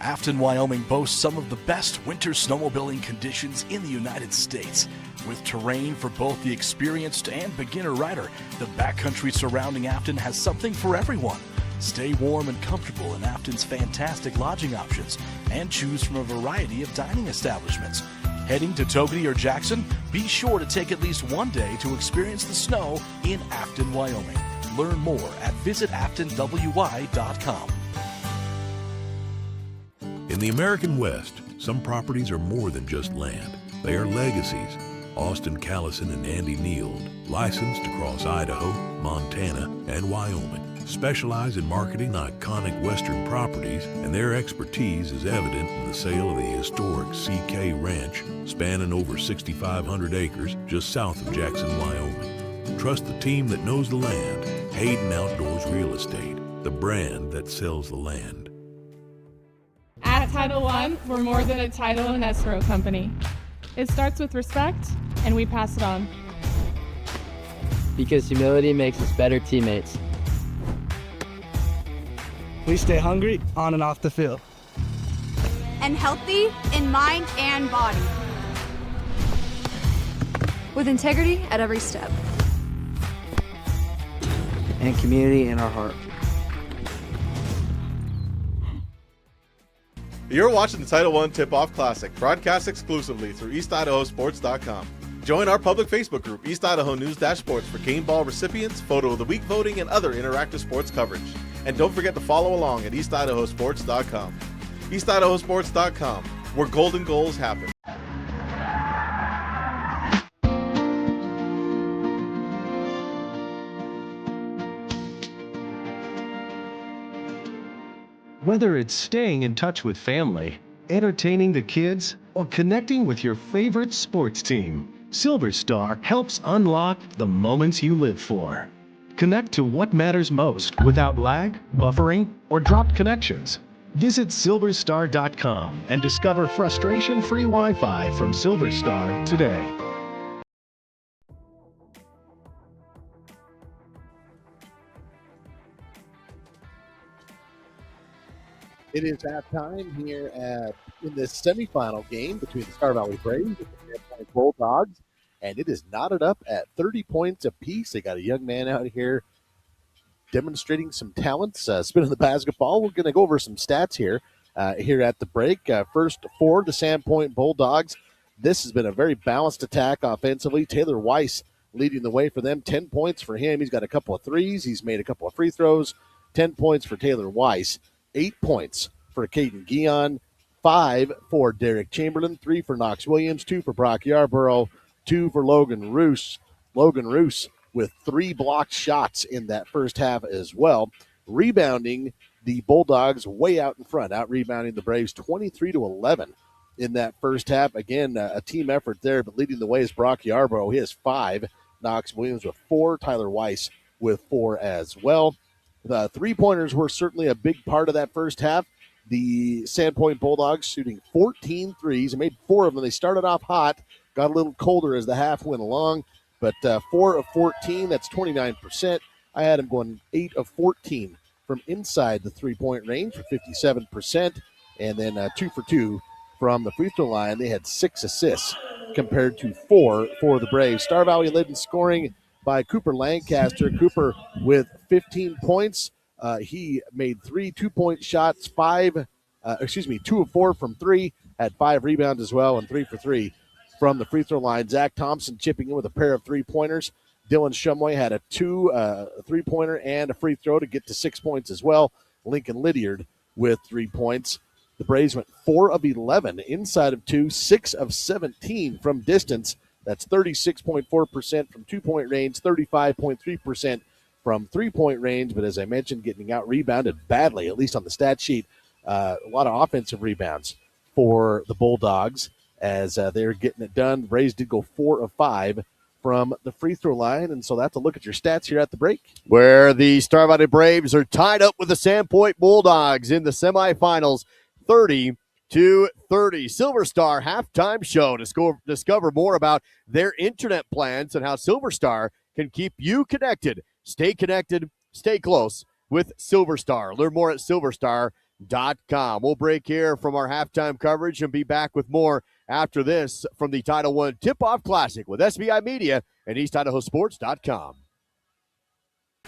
Afton, Wyoming boasts some of the best winter snowmobiling conditions in the United States. With terrain for both the experienced and beginner rider, the backcountry surrounding Afton has something for everyone. Stay warm and comfortable in Afton's fantastic lodging options and choose from a variety of dining establishments. Heading to Togety or Jackson? Be sure to take at least one day to experience the snow in Afton, Wyoming. Learn more at visitaftonwy.com. In the American West, some properties are more than just land. They are legacies. Austin Callison and Andy Neild, licensed across Idaho, Montana, and Wyoming, specialize in marketing iconic Western properties, and their expertise is evident in the sale of the historic CK Ranch, spanning over 6,500 acres just south of Jackson, Wyoming. Trust the team that knows the land. Hayden Outdoors Real Estate, the brand that sells the land. At Title One, we're more than a title and escrow company. It starts with respect, and we pass it on. Because humility makes us better teammates. We stay hungry on and off the field. And healthy in mind and body. With integrity at every step. And community in our heart. You're watching the TitleOne Tip-Off Classic, broadcast exclusively through EastIdahoSports.com. Join our public Facebook group, East Idaho News-Sports, for game ball recipients, photo of the week voting, and other interactive sports coverage. And don't forget to follow along at EastIdahoSports.com. EastIdahoSports.com, where golden goals happen. Whether it's staying in touch with family, entertaining the kids, or connecting with your favorite sports team, Silver Star helps unlock the moments you live for. Connect to what matters most without lag, buffering, or dropped connections. Visit silverstar.com and discover frustration-free Wi-Fi from Silver Star today. It is halftime here in this semifinal game between the Star Valley Braves and the Sandpoint Bulldogs, and it is knotted up at 30 points apiece. They got a young man out here demonstrating some talents, spinning the basketball. We're going to go over some stats here at the break. First, for the Sandpoint Bulldogs, this has been a very balanced attack offensively. Taylor Weiss leading the way for them. 10 points for him. He's got a couple of threes. He's made a couple of free throws. 10 points for Taylor Weiss. 8 points for Caden Guion, 5 for Derek Chamberlain, 3 for Knox Williams, 2 for Brock Yarborough, 2 for Logan Roos. Logan Roos with 3 blocked shots in that first half as well. Rebounding the Bulldogs way out in front, out-rebounding the Braves 23-11 in that first half. Again, a team effort there, but leading the way is Brock Yarborough. He has 5. Knox Williams with 4. Tyler Weiss with 4 as well. The three-pointers were certainly a big part of that first half. The Sandpoint Bulldogs shooting 14 threes and made 4 of them. They started off hot, got a little colder as the half went along, but 4 of 14, that's 29%. I had them going 8 of 14 from inside the three-point range for 57%, and then 2 for 2 from the free throw line. They had 6 assists compared to 4 for the Braves. Star Valley led in scoring by Cooper Lancaster. Cooper with 15 points. He made 3 2-point shots, 2 of 4 from 3, had 5 rebounds as well, and 3 for 3 from the free throw line. Zach Thompson chipping in with a pair of 3-pointers. Dylan Shumway had a 3-pointer and a free throw to get to 6 points as well. Lincoln Lydiard with 3 points. The Braves went 4 of 11 inside of 2, 6 of 17 from distance. That's 36.4% from 2-point range, 35.3% from 3-point range. But as I mentioned, getting out-rebounded badly, at least on the stat sheet. A lot of offensive rebounds for the Bulldogs as they're getting it done. Braves did go 4 of 5 from the free throw line, and so that's a look at your stats here at the break. Where the Star Valley Braves are tied up with the Sandpoint Bulldogs in the semifinals, 30-30. Silver Star halftime show to discover more about their internet plans and how Silver Star can keep you connected. Stay connected, stay close with Silver Star. Learn more at silverstar.com. We'll break here from our halftime coverage and be back with more after this from the TitleOne Tip-Off Classic with SBI Media and EastIdahoSports.com.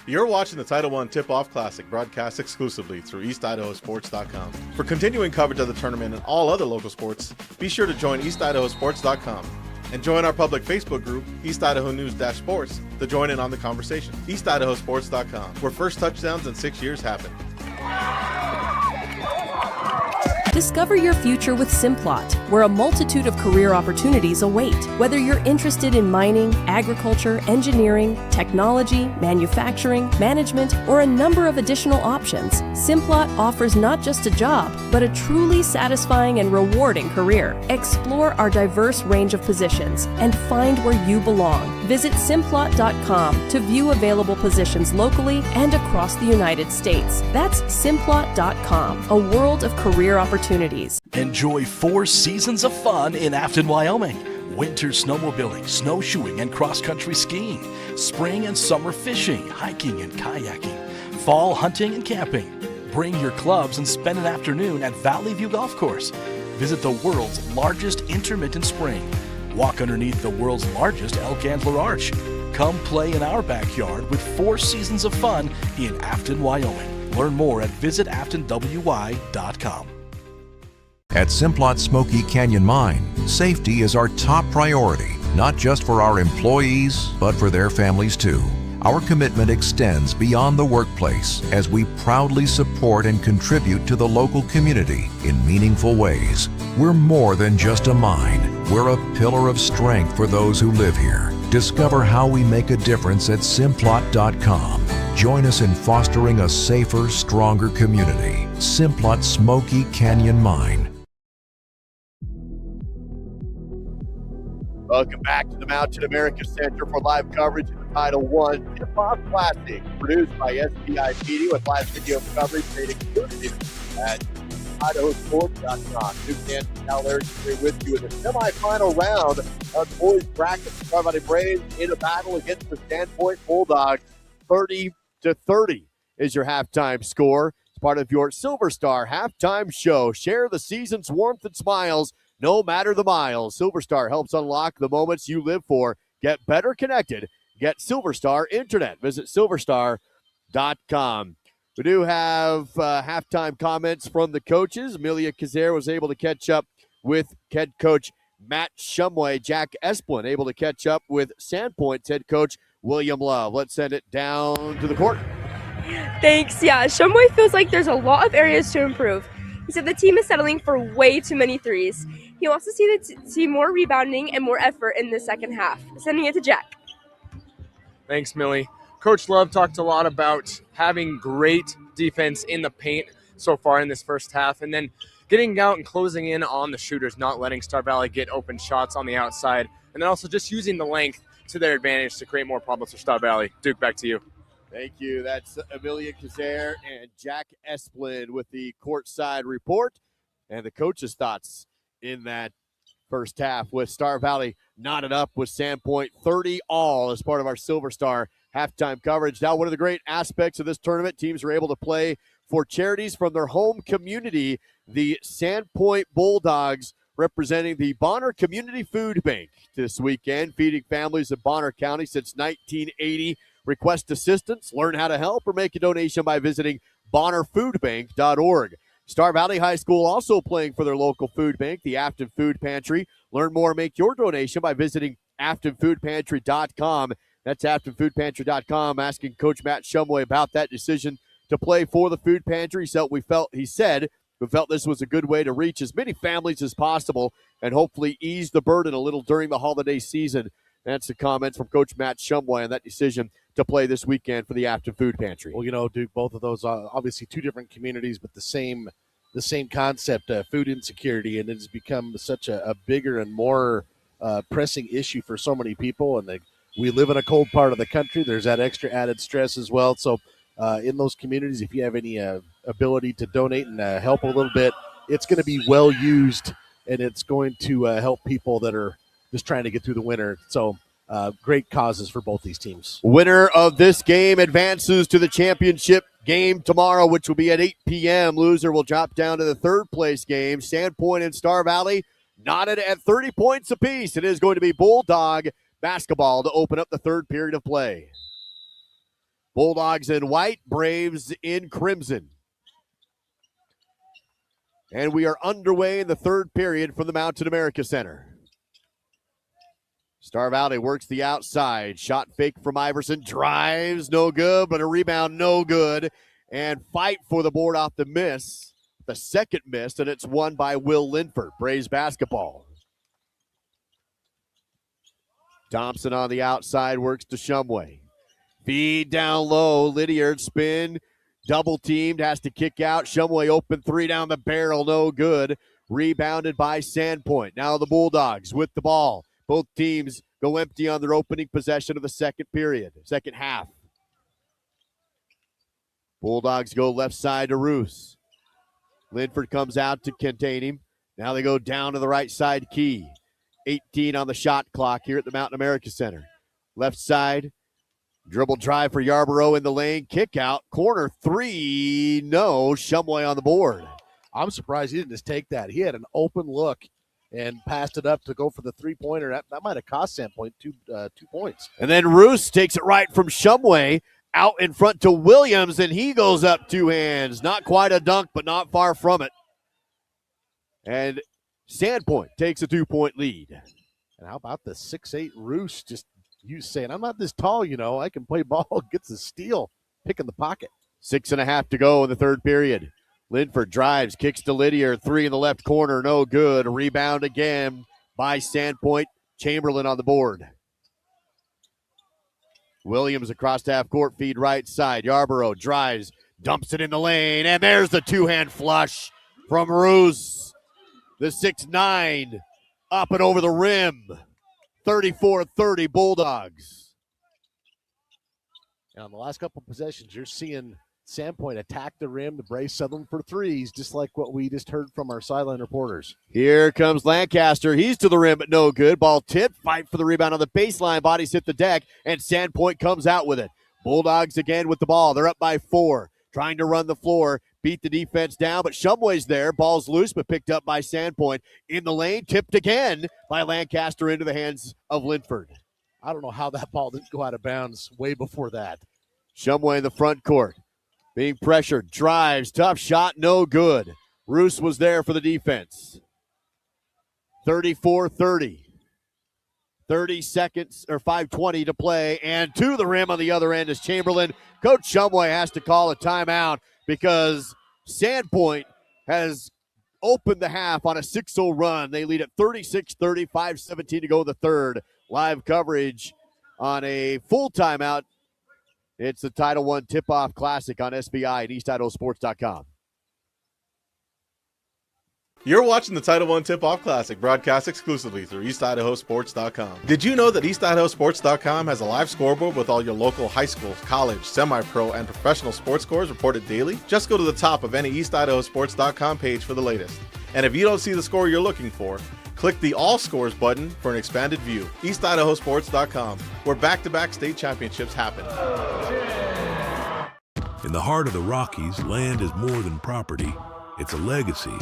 You're watching the TitleOne Tip-Off Classic, broadcast exclusively through EastIdahoSports.com. For continuing coverage of the tournament and all other local sports, be sure to join EastIdahoSports.com and join our public Facebook group, East Idaho News-Sports, to join in on the conversation. EastIdahoSports.com, where first touchdowns in 6 years happen. Discover your future with Simplot, where a multitude of career opportunities await. Whether you're interested in mining, agriculture, engineering, technology, manufacturing, management, or a number of additional options, Simplot offers not just a job, but a truly satisfying and rewarding career. Explore our diverse range of positions and find where you belong. Visit Simplot.com to view available positions locally and across the United States. That's Simplot.com, a world of career opportunities. Enjoy 4 seasons of fun in Afton, Wyoming. Winter snowmobiling, snowshoeing, and cross-country skiing. Spring and summer fishing, hiking, and kayaking. Fall hunting and camping. Bring your clubs and spend an afternoon at Valley View Golf Course. Visit the world's largest intermittent spring. Walk underneath the world's largest elk antler arch. Come play in our backyard with 4 seasons of fun in Afton, Wyoming. Learn more at visitaftonwy.com. At Simplot Smoky Canyon Mine, safety is our top priority, not just for our employees, but for their families too. Our commitment extends beyond the workplace as we proudly support and contribute to the local community in meaningful ways. We're more than just a mine. We're a pillar of strength for those who live here. Discover how we make a difference at Simplot.com. Join us in fostering a safer, stronger community. Simplot Smoky Canyon Mine. Welcome back to the Mountain America Center for live coverage of the TitleOne Tip-Off Classic, produced by SBI Media with live video coverage made exclusive at IDAHOSports.com. Duke and Cal Larry here with you in the semifinal round of the boys bracket. The Star Valley Braves in a battle against the Sandpoint Bulldogs. 30-30 is your halftime score. It's part of your Silver Star halftime show. Share the season's warmth and smiles, no matter the miles. Silver Star helps unlock the moments you live for. Get better connected. Get Silver Star Internet. Visit silverstar.com. We do have halftime comments from the coaches. Amelia Kazare was able to catch up with head coach Matt Shumway. Jack Esplin able to catch up with Sandpoint's head coach William Love. Let's send it down to the court. Thanks. Yeah, Shumway feels like there's a lot of areas to improve. He said the team is settling for way too many threes. He wants to see the team more rebounding and more effort in the second half. Sending it to Jack. Thanks, Millie. Coach Love talked a lot about having great defense in the paint so far in this first half, and then getting out and closing in on the shooters, not letting Star Valley get open shots on the outside, and then also just using the length to their advantage to create more problems for Star Valley. Duke, back to you. Thank you. That's Amelia Kazare and Jack Esplin with the courtside report and the coach's thoughts in that first half, with Star Valley knotted up with Sandpoint 30-all as part of our Silver Star halftime coverage. Now, one of the great aspects of this tournament, teams are able to play for charities from their home community. The Sandpoint Bulldogs representing the Bonner Community Food Bank this weekend, feeding families in Bonner County since 1980. Request assistance, learn how to help, or make a donation by visiting bonnerfoodbank.org. Star Valley High School also playing for their local food bank, the Afton Food Pantry. Learn more and make your donation by visiting aftonfoodpantry.com. That's aftonfoodpantry.com. Asking Coach Matt Shumway about that decision to play for the food pantry. So we felt this was a good way to reach as many families as possible and hopefully ease the burden a little during the holiday season. That's the comments from Coach Matt Shumway on that decision to play this weekend for the Afton Food Pantry. Well, you know, Duke, both of those are obviously two different communities, but the same concept, food insecurity, and it's become such a bigger and more pressing issue for so many people. And we live in a cold part of the country. There's that extra added stress as well. So in those communities, if you have any ability to donate and help a little bit, it's going to be well used, and it's going to help people that are just trying to get through the winter. So great causes for both these teams. Winner of this game advances to the championship game tomorrow, which will be at 8 p.m. Loser will drop down to the third place game. Sandpoint and Star Valley knotted at 30 points apiece. It is going to be Bulldog basketball to open up the third period of play. Bulldogs in white, Braves in crimson. And we are underway in the third period from the Mountain America Center. Star Valley works the outside. Shot fake from Iverson. Drives, no good, but a rebound, no good. And fight for the board off the miss. The second miss, and it's won by Will Linford. Braves basketball. Thompson on the outside works to Shumway. Feed down low. Lydiard spin. Double teamed. Has to kick out. Shumway open three down the barrel. No good. Rebounded by Sandpoint. Now the Bulldogs with the ball. Both teams go empty on their opening possession of the second half. Bulldogs go left side to Roos. Linford comes out to contain him. Now they go down to the right side key. 18 on the shot clock here at the Mountain America Center. Left side, dribble drive for Yarborough in the lane. Kick out, corner three. No, Shumway on the board. I'm surprised he didn't just take that. He had an open look and passed it up to go for the three-pointer. That might have cost Sandpoint 2 points. And then Roos takes it right from Shumway out in front to Williams, and he goes up two hands. Not quite a dunk, but not far from it. And Sandpoint takes a 2-point lead. And how about the 6'8" Roos just saying, I'm not this tall, I can play ball, gets a steal, pick in the pocket. 6.5 to go in the third period. Linford drives, kicks to Lydiard, three in the left corner, no good. Rebound again by Sandpoint. Chamberlain on the board. Williams across half court, feed right side. Yarborough drives, dumps it in the lane, and there's the two-hand flush from Roos. The 6'9", up and over the rim. 34-30 Bulldogs. And on the last couple of possessions, you're seeing Sandpoint attack the rim, the Braves settling for threes, just like what we just heard from our sideline reporters. Here comes Lancaster. He's to the rim, but no good. Ball tipped. Fight for the rebound on the baseline. Bodies hit the deck, and Sandpoint comes out with it. Bulldogs again with the ball. They're up by 4. Trying to run the floor. Beat the defense down, but Shumway's there. Ball's loose, but picked up by Sandpoint. In the lane, tipped again by Lancaster into the hands of Linford. I don't know how that ball didn't go out of bounds way before that. Shumway in the front court. Being pressured, drives, tough shot, no good. Roos was there for the defense. 34-30. 30 seconds, or 5:20 to play, and to the rim on the other end is Chamberlain. Coach Shumway has to call a timeout because Sandpoint has opened the half on a 6-0 run. They lead at 36-30, 5:17 to go in the third. Live coverage on a full timeout. It's the TitleOne Tip-Off Classic on SBI at EastIdahoSports.com. You're watching the TitleOne Tip-Off Classic, broadcast exclusively through EastIdahoSports.com. Did you know that EastIdahoSports.com has a live scoreboard with all your local high school, college, semi-pro, and professional sports scores reported daily? Just go to the top of any EastIdahoSports.com page for the latest. And if you don't see the score you're looking for, click the All Scores button for an expanded view. EastIdahoSports.com, where back-to-back state championships happen. In the heart of the Rockies, land is more than property. It's a legacy.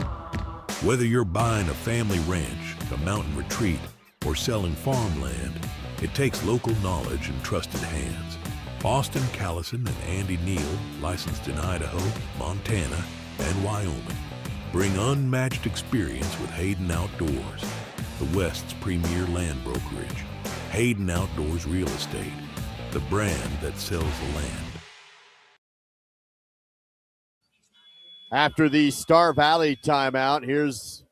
Whether you're buying a family ranch, a mountain retreat, or selling farmland, it takes local knowledge and trusted hands. Austin Callison and Andy Neal, licensed in Idaho, Montana, and Wyoming, bring unmatched experience with Hayden Outdoors, the West's premier land brokerage. Hayden Outdoors Real Estate, the brand that sells the land. After the Star Valley timeout, here's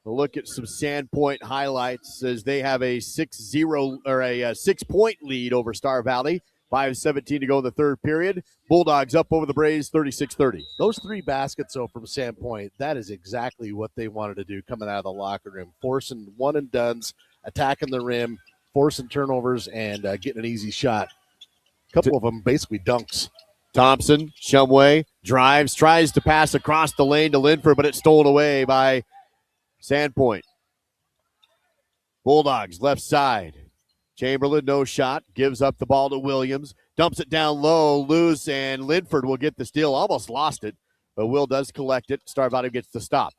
a look at some Sandpoint highlights as they have a 6-0 or a 6-point lead over Star Valley. 5:17 to go in the third period. Bulldogs up over the Braves 36-30. Those 3 baskets, though, from Sandpoint, that is exactly what they wanted to do coming out of the locker room. Forcing one and dones, attacking the rim, forcing turnovers, and getting an easy shot. A couple of them basically dunks. Thompson, Shumway, drives, tries to pass across the lane to Linford, but it's stolen away by Sandpoint. Bulldogs left side. Chamberlain, no shot, gives up the ball to Williams, dumps it down low, loose, and Linford will get the steal. Almost lost it, but Will does collect it. Star Valley gets the stop.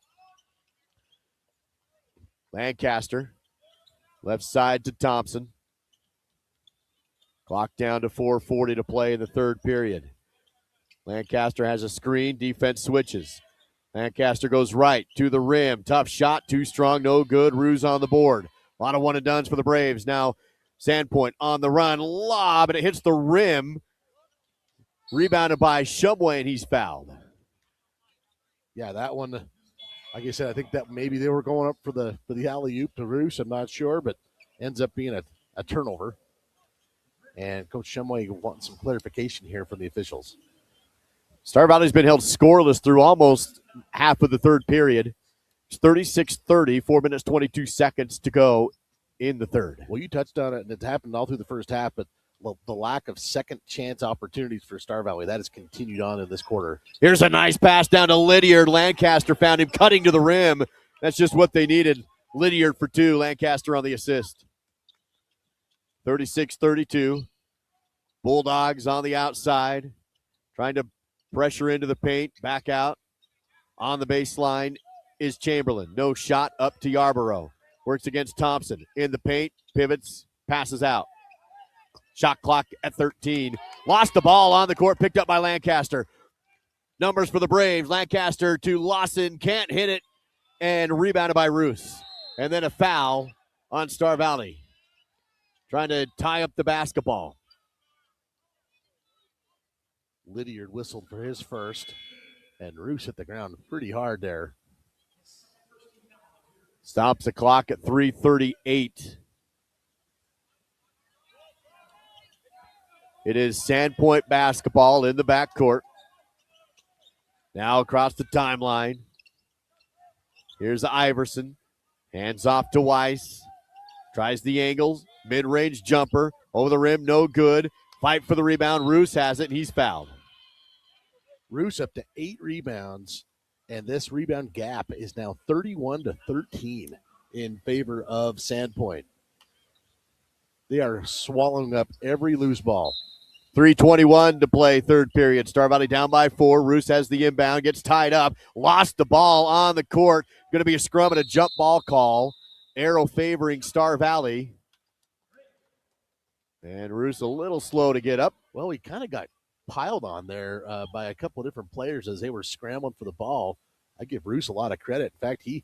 Lancaster, left side to Thompson. Clock down to 4:40 to play in the third period. Lancaster has a screen, defense switches. Lancaster goes right to the rim. Tough shot, too strong, no good. Ruse on the board. A lot of one and dones for the Braves. Now Sandpoint on the run, lob, and it hits the rim. Rebounded by Shumway, and he's fouled. Yeah, that one, like I said, I think that maybe they were going up for the alley-oop to Roos. I'm not sure, but ends up being a turnover. And Coach Shumway wants some clarification here from the officials. Star Valley's been held scoreless through almost half of the third period. It's 36-30, 4 minutes, 22 seconds to go in the third. Well, you touched on it, and it's happened all through the first half, but the lack of second chance opportunities for Star Valley, that has continued on in this quarter. Here's a nice pass down to Lydiard. Lancaster found him cutting to the rim. That's just what they needed. Lydiard for 2, Lancaster on the assist. 36-32. Bulldogs on the outside, trying to pressure into the paint, back out. On the baseline is Chamberlain. No shot, up to Yarborough. Works against Thompson. In the paint, pivots, passes out. Shot clock at 13. Lost the ball on the court, picked up by Lancaster. Numbers for the Braves. Lancaster to Lawson, can't hit it, and rebounded by Roos. And then a foul on Star Valley. Trying to tie up the basketball. Lydiard whistled for his first, and Roos hit the ground pretty hard there. Stops the clock at 3:38. It is Sandpoint basketball in the backcourt. Now across the timeline. Here's Iverson. Hands off to Weiss. Tries the angles. Mid-range jumper. Over the rim, no good. Fight for the rebound. Roos has it, and he's fouled. Roos up to 8 rebounds, and this rebound gap is now 31-13 in favor of Sandpoint. They are swallowing up every loose ball. 3:21 to play, third period. Star Valley down by 4. Roos has the inbound, gets tied up, lost the ball on the court. Going to be a scrum and a jump ball call. Arrow favoring Star Valley. And Roos a little slow to get up. Well, he kind of got piled on there by a couple of different players as they were scrambling for the ball. I give Roos a lot of credit. In fact, he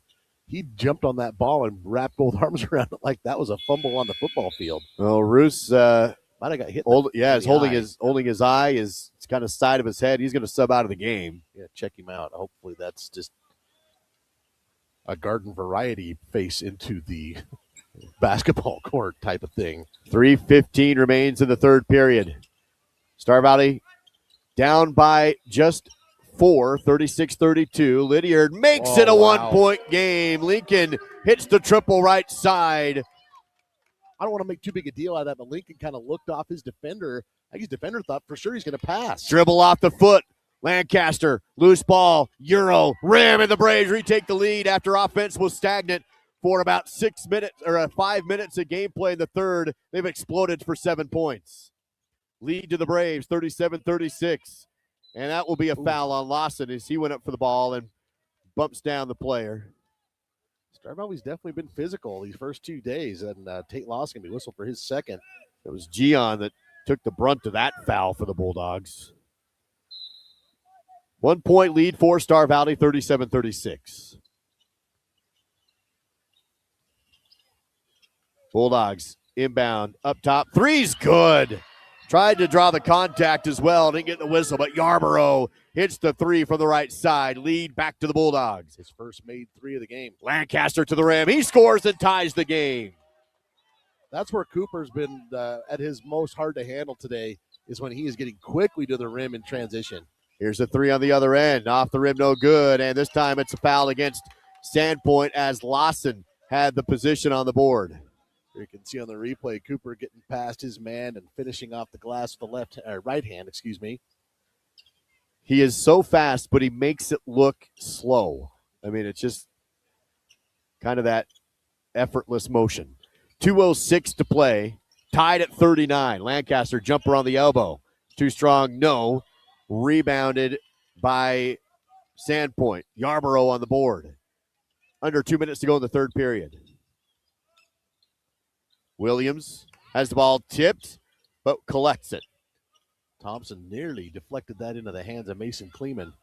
jumped on that ball and wrapped both arms around it like that was a fumble on the football field. Well, Roos might have got hit. He's holding his eye, it's kind of side of his head. He's going to sub out of the game. Yeah, check him out. Hopefully that's just a garden variety face into the basketball court type of thing. 3:15 remains in the third period. Star Valley down by just 4, 36-32. Lydiard makes it a one-point game. Lincoln hits the triple right side. I don't want to make too big a deal out of that, but Lincoln kind of looked off his defender. I think his defender thought for sure he's going to pass. Dribble off the foot. Lancaster, loose ball, Euro, rim, and the Braves retake the lead after offense was stagnant for about 6 minutes or 5 minutes of gameplay in the third. They've exploded for 7 points. Lead to the Braves, 37-36. And that will be a foul on Lawson as he went up for the ball and bumps down the player. Star Valley's definitely been physical these first 2 days, and Tate Loss going to be whistled for his second. It was Gian that took the brunt of that foul for the Bulldogs. 1 point lead for Star Valley, 37-36. Bulldogs inbound, up top. Three's good. Tried to draw the contact as well. Didn't get the whistle, but Yarborough hits the three from the right side. Lead back to the Bulldogs. His first made three of the game. Lancaster to the rim. He scores and ties the game. That's where Cooper's been at his most hard to handle today, is when he is getting quickly to the rim in transition. Here's the three on the other end. Off the rim, no good. And this time it's a foul against Sandpoint as Lawson had the position on the board. You can see on the replay, Cooper getting past his man and finishing off the glass with the right hand. He is so fast, but he makes it look slow. I mean, it's just kind of that effortless motion. 2:06 to play. Tied at 39. Lancaster jumper on the elbow. Too strong, no. Rebounded by Sandpoint. Yarborough on the board. Under 2 minutes to go in the third period. Williams has the ball tipped, but collects it. Thompson nearly deflected that into the hands of Mason Kleeman.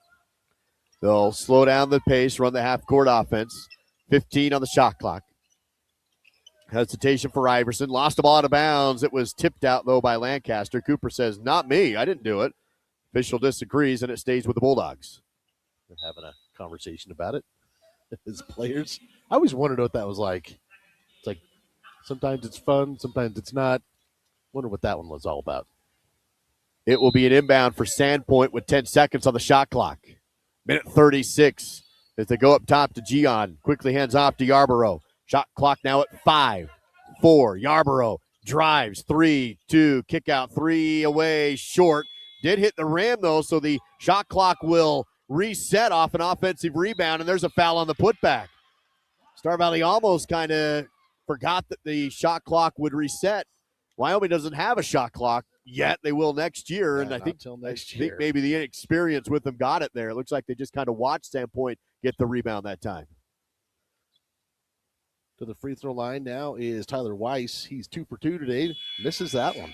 They'll slow down the pace, run the half-court offense. 15 on the shot clock. Hesitation for Iverson. Lost the ball out of bounds. It was tipped out, though, by Lancaster. Cooper says, not me. I didn't do it. Official disagrees, and it stays with the Bulldogs. They're having a conversation about it as players. I always wondered what that was like. It's like, sometimes it's fun, sometimes it's not. Wonder what that one was all about. It will be an inbound for Sandpoint with 10 seconds on the shot clock. Minute 36 as they go up top to Gian. Quickly hands off to Yarborough. Shot clock now at 5, 4. Yarborough drives. 3, 2. Kick out. 3 away. Short. Did hit the rim, though, so the shot clock will reset off an offensive rebound, and there's a foul on the putback. Star Valley almost kind of forgot that the shot clock would reset. Wyoming doesn't have a shot clock yet. They will next year, and I think maybe the inexperience with them got it there. It looks like they just kind of watched Sandpoint get the rebound that time. To the free throw line now is Tyler Weiss. He's 2 for 2 today. Misses that one.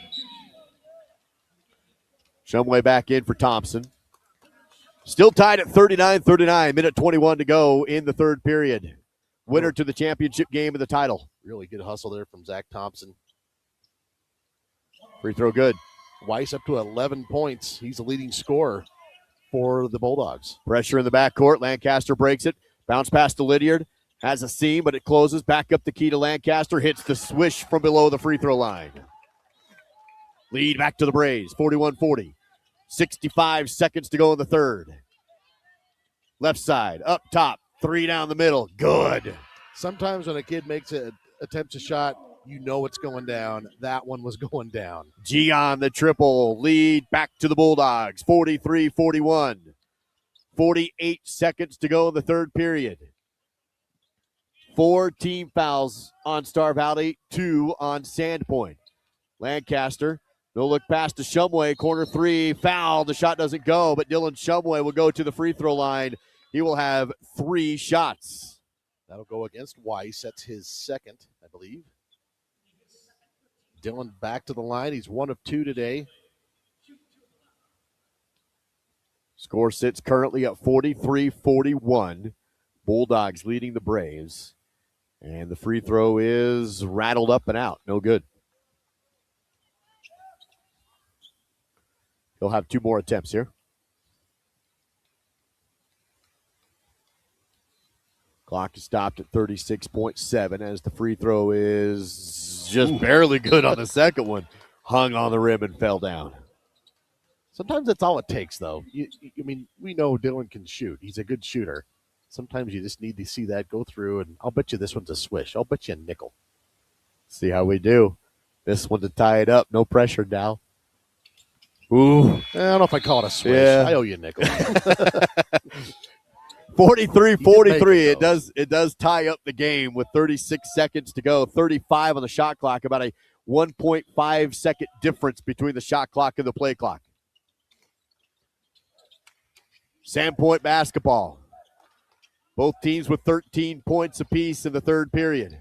Shumway back in for Thompson. Still tied at 39-39. Minute 21 to go in the third period. Winner to the championship game of the title. Really good hustle there from Zach Thompson. Free throw good. Weiss up to 11 points. He's the leading scorer for the Bulldogs. Pressure in the backcourt. Lancaster breaks it. Bounce pass to Lydiard. Has a seam, but it closes. Back up the key to Lancaster. Hits the swish from below the free throw line. Lead back to the Braves. 41-40. 65 seconds to go in the third. Left side. Up top. 3 down the middle. Good. Sometimes when a kid attempts a shot, you know it's going down. That one was going down. Gian the triple. Lead back to the Bulldogs. 43-41. 48 seconds to go in the third period. 4 team fouls on Star Valley, 2 on Sandpoint. Lancaster, no look pass to Shumway. Corner 3, foul. The shot doesn't go, but Dylan Shumway will go to the free throw line. He will have 3 shots. That'll go against Weiss. That's his second, I believe. Dylan back to the line. He's 1 of 2 today. Score sits currently at 43-41. Bulldogs leading the Braves. And the free throw is rattled up and out. No good. He'll have 2 more attempts here. Clock is stopped at 36.7 as the free throw is just barely good on the second one. Hung on the rim and fell down. Sometimes that's all it takes, though. I mean, we know Dylan can shoot. He's a good shooter. Sometimes you just need to see that go through, and I'll bet you this one's a swish. I'll bet you a nickel. See how we do. This one to tie it up. No pressure, Dal. Ooh. I don't know if I call it a swish. Yeah. I owe you a nickel. 43-43. It does tie up the game with 36 seconds to go. 35 on the shot clock. About a 1.5 second difference between the shot clock and the play clock. Sandpoint basketball. Both teams with 13 points apiece in the third period.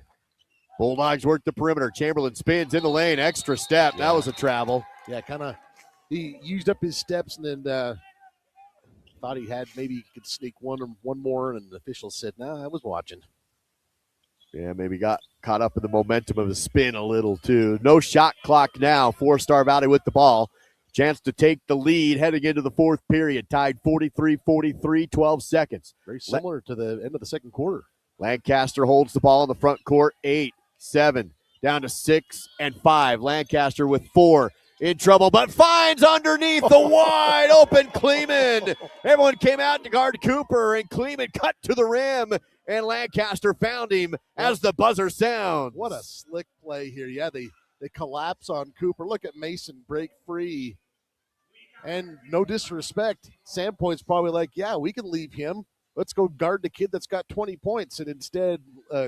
Bulldogs work the perimeter. Chamberlain spins in the lane. Extra step. That was a travel. Yeah, kind of. He used up his steps and then thought maybe he could sneak one more, and the official said, "No, I was watching." Yeah, maybe got caught up in the momentum of the spin a little too. No shot clock now for Star Valley with the ball. Chance to take the lead heading into the fourth period. Tied 43-43, 12 seconds. Very similar to the end of the second quarter. Lancaster holds the ball in the front court. 8, 7, down to 6 and 5. Lancaster with 4 in trouble, but finds underneath the wide open Kleeman. Everyone came out to guard Cooper, and Kleeman cut to the rim, and Lancaster found him as the buzzer sounds. What a slick play here. Yeah, they collapse on Cooper. Look at Mason break free. And no disrespect, Sandpoint's probably like, yeah, we can leave him. Let's go guard the kid that's got 20 points. And instead,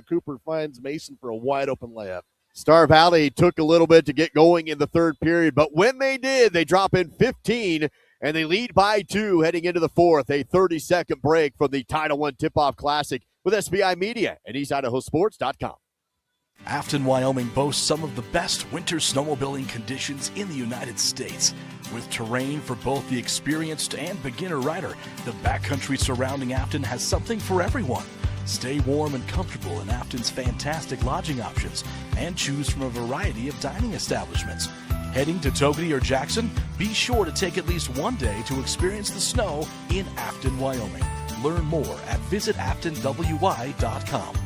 Cooper finds Mason for a wide open layup. Star Valley took a little bit to get going in the third period, but when they did, they drop in 15, and they lead by 2 heading into the fourth. A 30-second break from the TitleOne Tip-Off Classic with SBI Media and EastIdahoSports.com. Afton, Wyoming boasts some of the best winter snowmobiling conditions in the United States. With terrain for both the experienced and beginner rider, the backcountry surrounding Afton has something for everyone. Stay warm and comfortable in Afton's fantastic lodging options and choose from a variety of dining establishments. Heading to Togety or Jackson? Be sure to take at least one day to experience the snow in Afton, Wyoming. Learn more at visitaftonwy.com.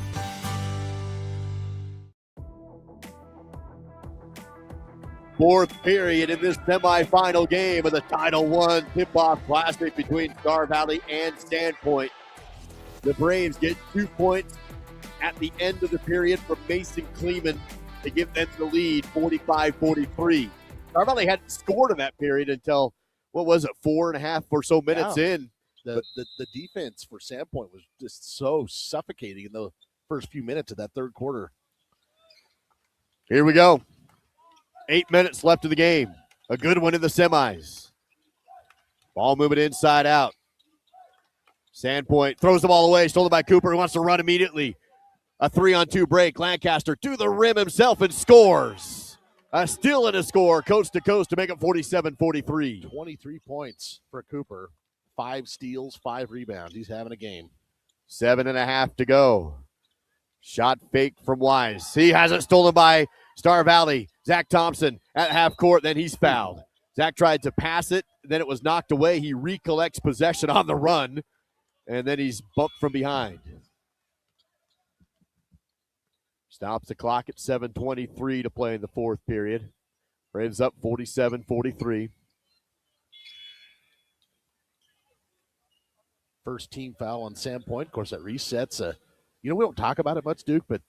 Fourth period in this semifinal game of the TitleOne Tip-Off Classic between Star Valley and Sandpoint. The Braves get 2 points at the end of the period from Mason Kleeman to give them the lead, 45-43. Star Valley hadn't scored in that period until, 4.5 or so minutes in. The defense for Sandpoint was just so suffocating in the first few minutes of that third quarter. Here we go. 8 minutes left of the game. A good one in the semis. Ball moving inside out. Sandpoint throws the ball away, stolen by Cooper, who wants to run immediately. A 3-on-2 break. Lancaster to the rim himself and scores. A steal and a score, coast to coast to make it 47-43. 23 points for Cooper. 5 steals, 5 rebounds. He's having a game. 7.5 to go. Shot fake from Wise. He has it stolen by Star Valley. Zach Thompson at half court, then he's fouled. Zach tried to pass it, then it was knocked away. He recollects possession on the run, and then he's bumped from behind. Stops the clock at 7:23 to play in the fourth period. Braves up 47-43. First team foul on Sandpoint. Of course, that resets. We don't talk about it much, Duke, but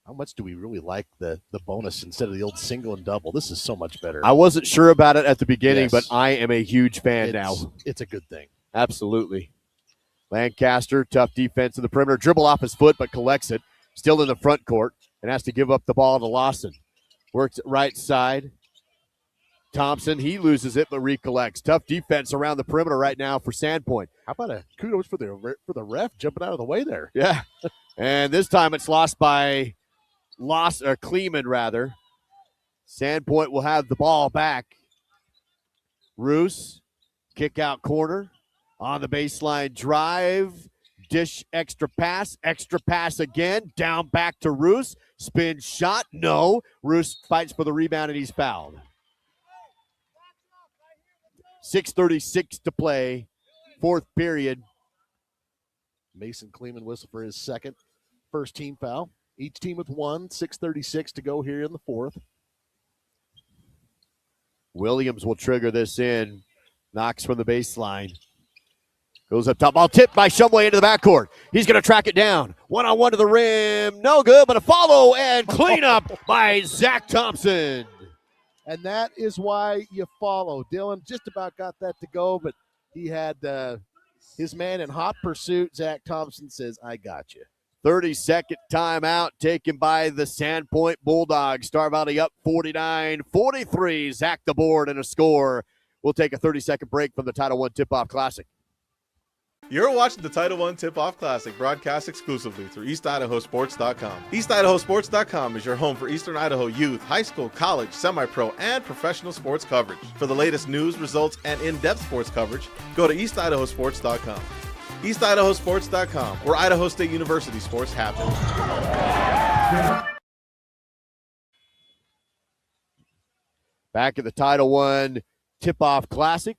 how much do we really like the bonus instead of the old single and double? This is so much better. I wasn't sure about it at the beginning, but I am a huge fan now. It's a good thing. Absolutely. Lancaster, tough defense in the perimeter. Dribble off his foot, but collects it. Still in the front court and has to give up the ball to Lawson. Works it right side. Thompson, he loses it, but recollects. Tough defense around the perimeter right now for Sandpoint. How about a kudos for the ref jumping out of the way there? Yeah. And this time it's lost by Kleeman, rather. Sandpoint will have the ball back. Roos, kick out corner. On the baseline drive. Dish extra pass again. Down back to Roos. Spin shot. No. Roos fights for the rebound and he's fouled. 6:36 to play. Fourth period. Mason Kleeman whistle for his second. First team foul. Each team with 1. 6:36 to go here in the fourth. Williams will trigger this in. Knocks from the baseline. Goes up top. Ball tipped by Shumway into the backcourt. He's going to track it down. 1-on-1 to the rim. No good, but a follow and cleanup by Zach Thompson. And that is why you follow. Dylan just about got that to go, but he had his man in hot pursuit. Zach Thompson says, I got you. 30-second timeout taken by the Sandpoint Bulldogs. Star Valley up 49-43. Zach the board and a score. We'll take a 30-second break from the TitleOne Tip-Off Classic. You're watching the TitleOne Tip-Off Classic, broadcast exclusively through EastIdahoSports.com. EastIdahoSports.com is your home for Eastern Idaho youth, high school, college, semi-pro, and professional sports coverage. For the latest news, results, and in-depth sports coverage, go to EastIdahoSports.com. EastIdahoSports.com, where Idaho State University sports happen. Back at the TitleOne Tip-Off Classic.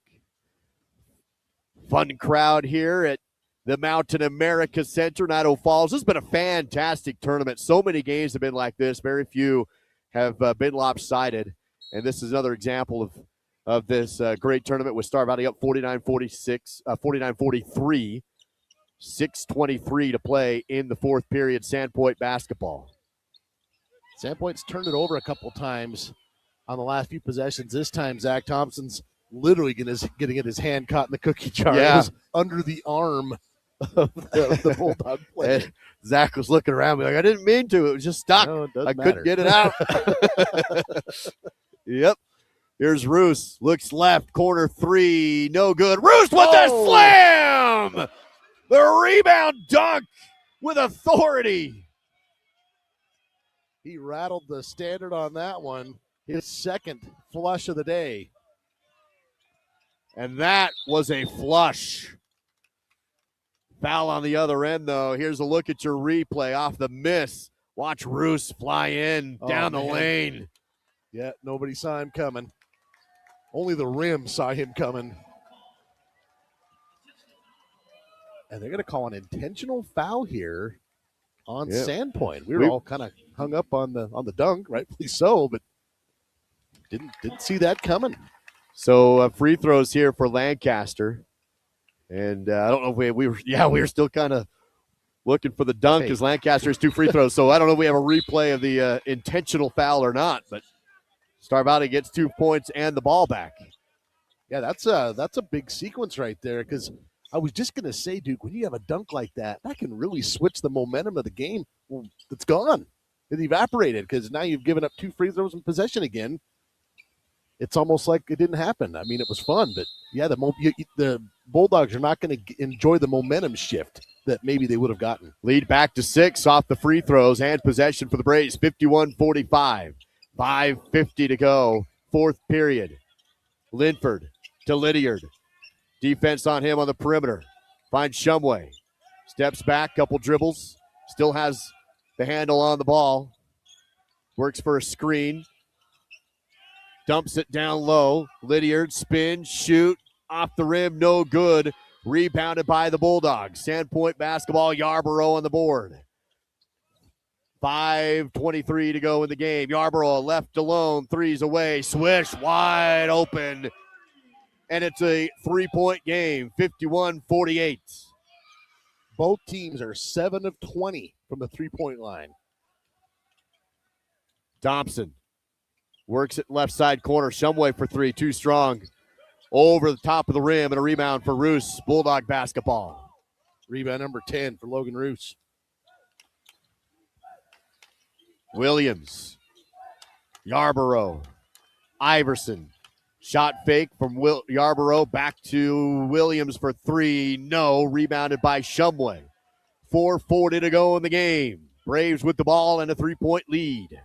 Fun crowd here at the Mountain America Center in Idaho Falls. This has been a fantastic tournament. So many games have been like this. Very few have been lopsided. And this is another example of this great tournament with Star Valley up 49-43. 6:23 to play in the fourth period. Sandpoint basketball. Sandpoint's turned it over a couple times on the last few possessions. This time, Zach Thompson's literally getting his hand caught in the cookie jar. Yeah. It was under the arm of the Bulldog player. Zach was looking around me like, I didn't mean to. It was just stuck. No, it doesn't couldn't get it out. Yep. Here's Roos. Looks left. Corner three. No good. Roos with the slam! The rebound dunk with authority. He rattled the standard on that one. His second flush of the day. And that was a flush. Foul on the other end, though. Here's a look at your replay off the miss. Watch Roos fly in down the lane. Yeah, nobody saw him coming. Only the rim saw him coming. And they're going to call an intentional foul here on Sandpoint. We were all kind of hung up on the dunk, rightfully so, but didn't see that coming. So free throws here for Lancaster. And I don't know if we were still kind of looking for the dunk because Lancaster has 2 free throws. So I don't know if we have a replay of the intentional foul or not, but Star Valley gets 2 points and the ball back. Yeah, that's a big sequence right there because I was just going to say, Duke, when you have a dunk like that, that can really switch the momentum of the game. Well, it's gone. It evaporated because now you've given up 2 free throws in possession again. It's almost like it didn't happen. I mean, it was fun, but yeah, the Bulldogs are not going to enjoy the momentum shift that maybe they would have gotten. Lead back to 6 off the free throws and possession for the Braves, 51-45. 5:50 to go, fourth period. Linford to Lydiard. Defense on him on the perimeter. Finds Shumway. Steps back, couple dribbles. Still has the handle on the ball. Works for a screen. Dumps it down low. Lydiard, spin, shoot, off the rim, no good. Rebounded by the Bulldogs. Sandpoint basketball, Yarborough on the board. 5:23 to go in the game. Yarborough left alone, threes away, swish, wide open. And it's a 3-point game, 51-48. Both teams are 7 of 20 from the 3-point line. Thompson works at left side corner. Shumway for 3, too strong. Over the top of the rim and a rebound for Roos. Bulldog basketball. Rebound number 10 for Logan Roos. Williams. Yarborough. Iverson. Shot fake from Yarborough back to Williams for 3. No. Rebounded by Shumway. 4:40 to go in the game. Braves with the ball and a 3-point lead.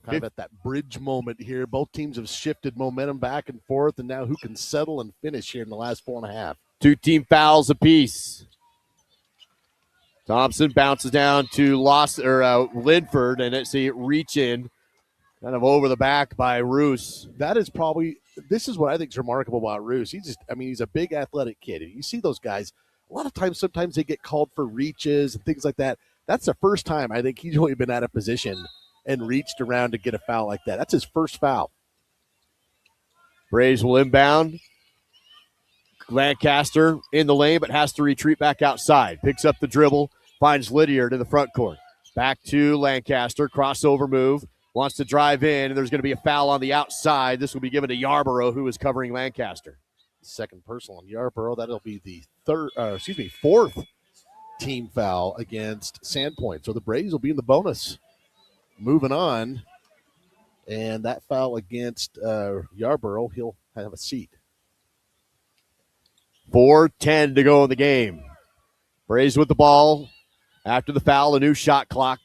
Kind of at that bridge moment here. Both teams have shifted momentum back and forth, and now who can settle and finish here in the last 4.5? 2 team fouls apiece. Thompson bounces down to Linford, and it's a reach in, kind of over the back by Roos. This is what I think is remarkable about Roos. He's a big athletic kid. And you see those guys, a lot of times, sometimes they get called for reaches and things like that. That's the first time I think he's only been out of position and reached around to get a foul like that. That's his first foul. Braves will inbound. Lancaster in the lane, but has to retreat back outside. Picks up the dribble, finds Lydiard in the front court. Back to Lancaster, crossover move. Wants to drive in, and there's going to be a foul on the outside. This will be given to Yarborough, who is covering Lancaster. Second personal on Yarborough. That'll be the fourth team foul against Sandpoint. So the Braves will be in the bonus. Moving on, and that foul against Yarborough, he'll have a seat. 4:10 to go in the game. Braves with the ball. After the foul, a new shot clock.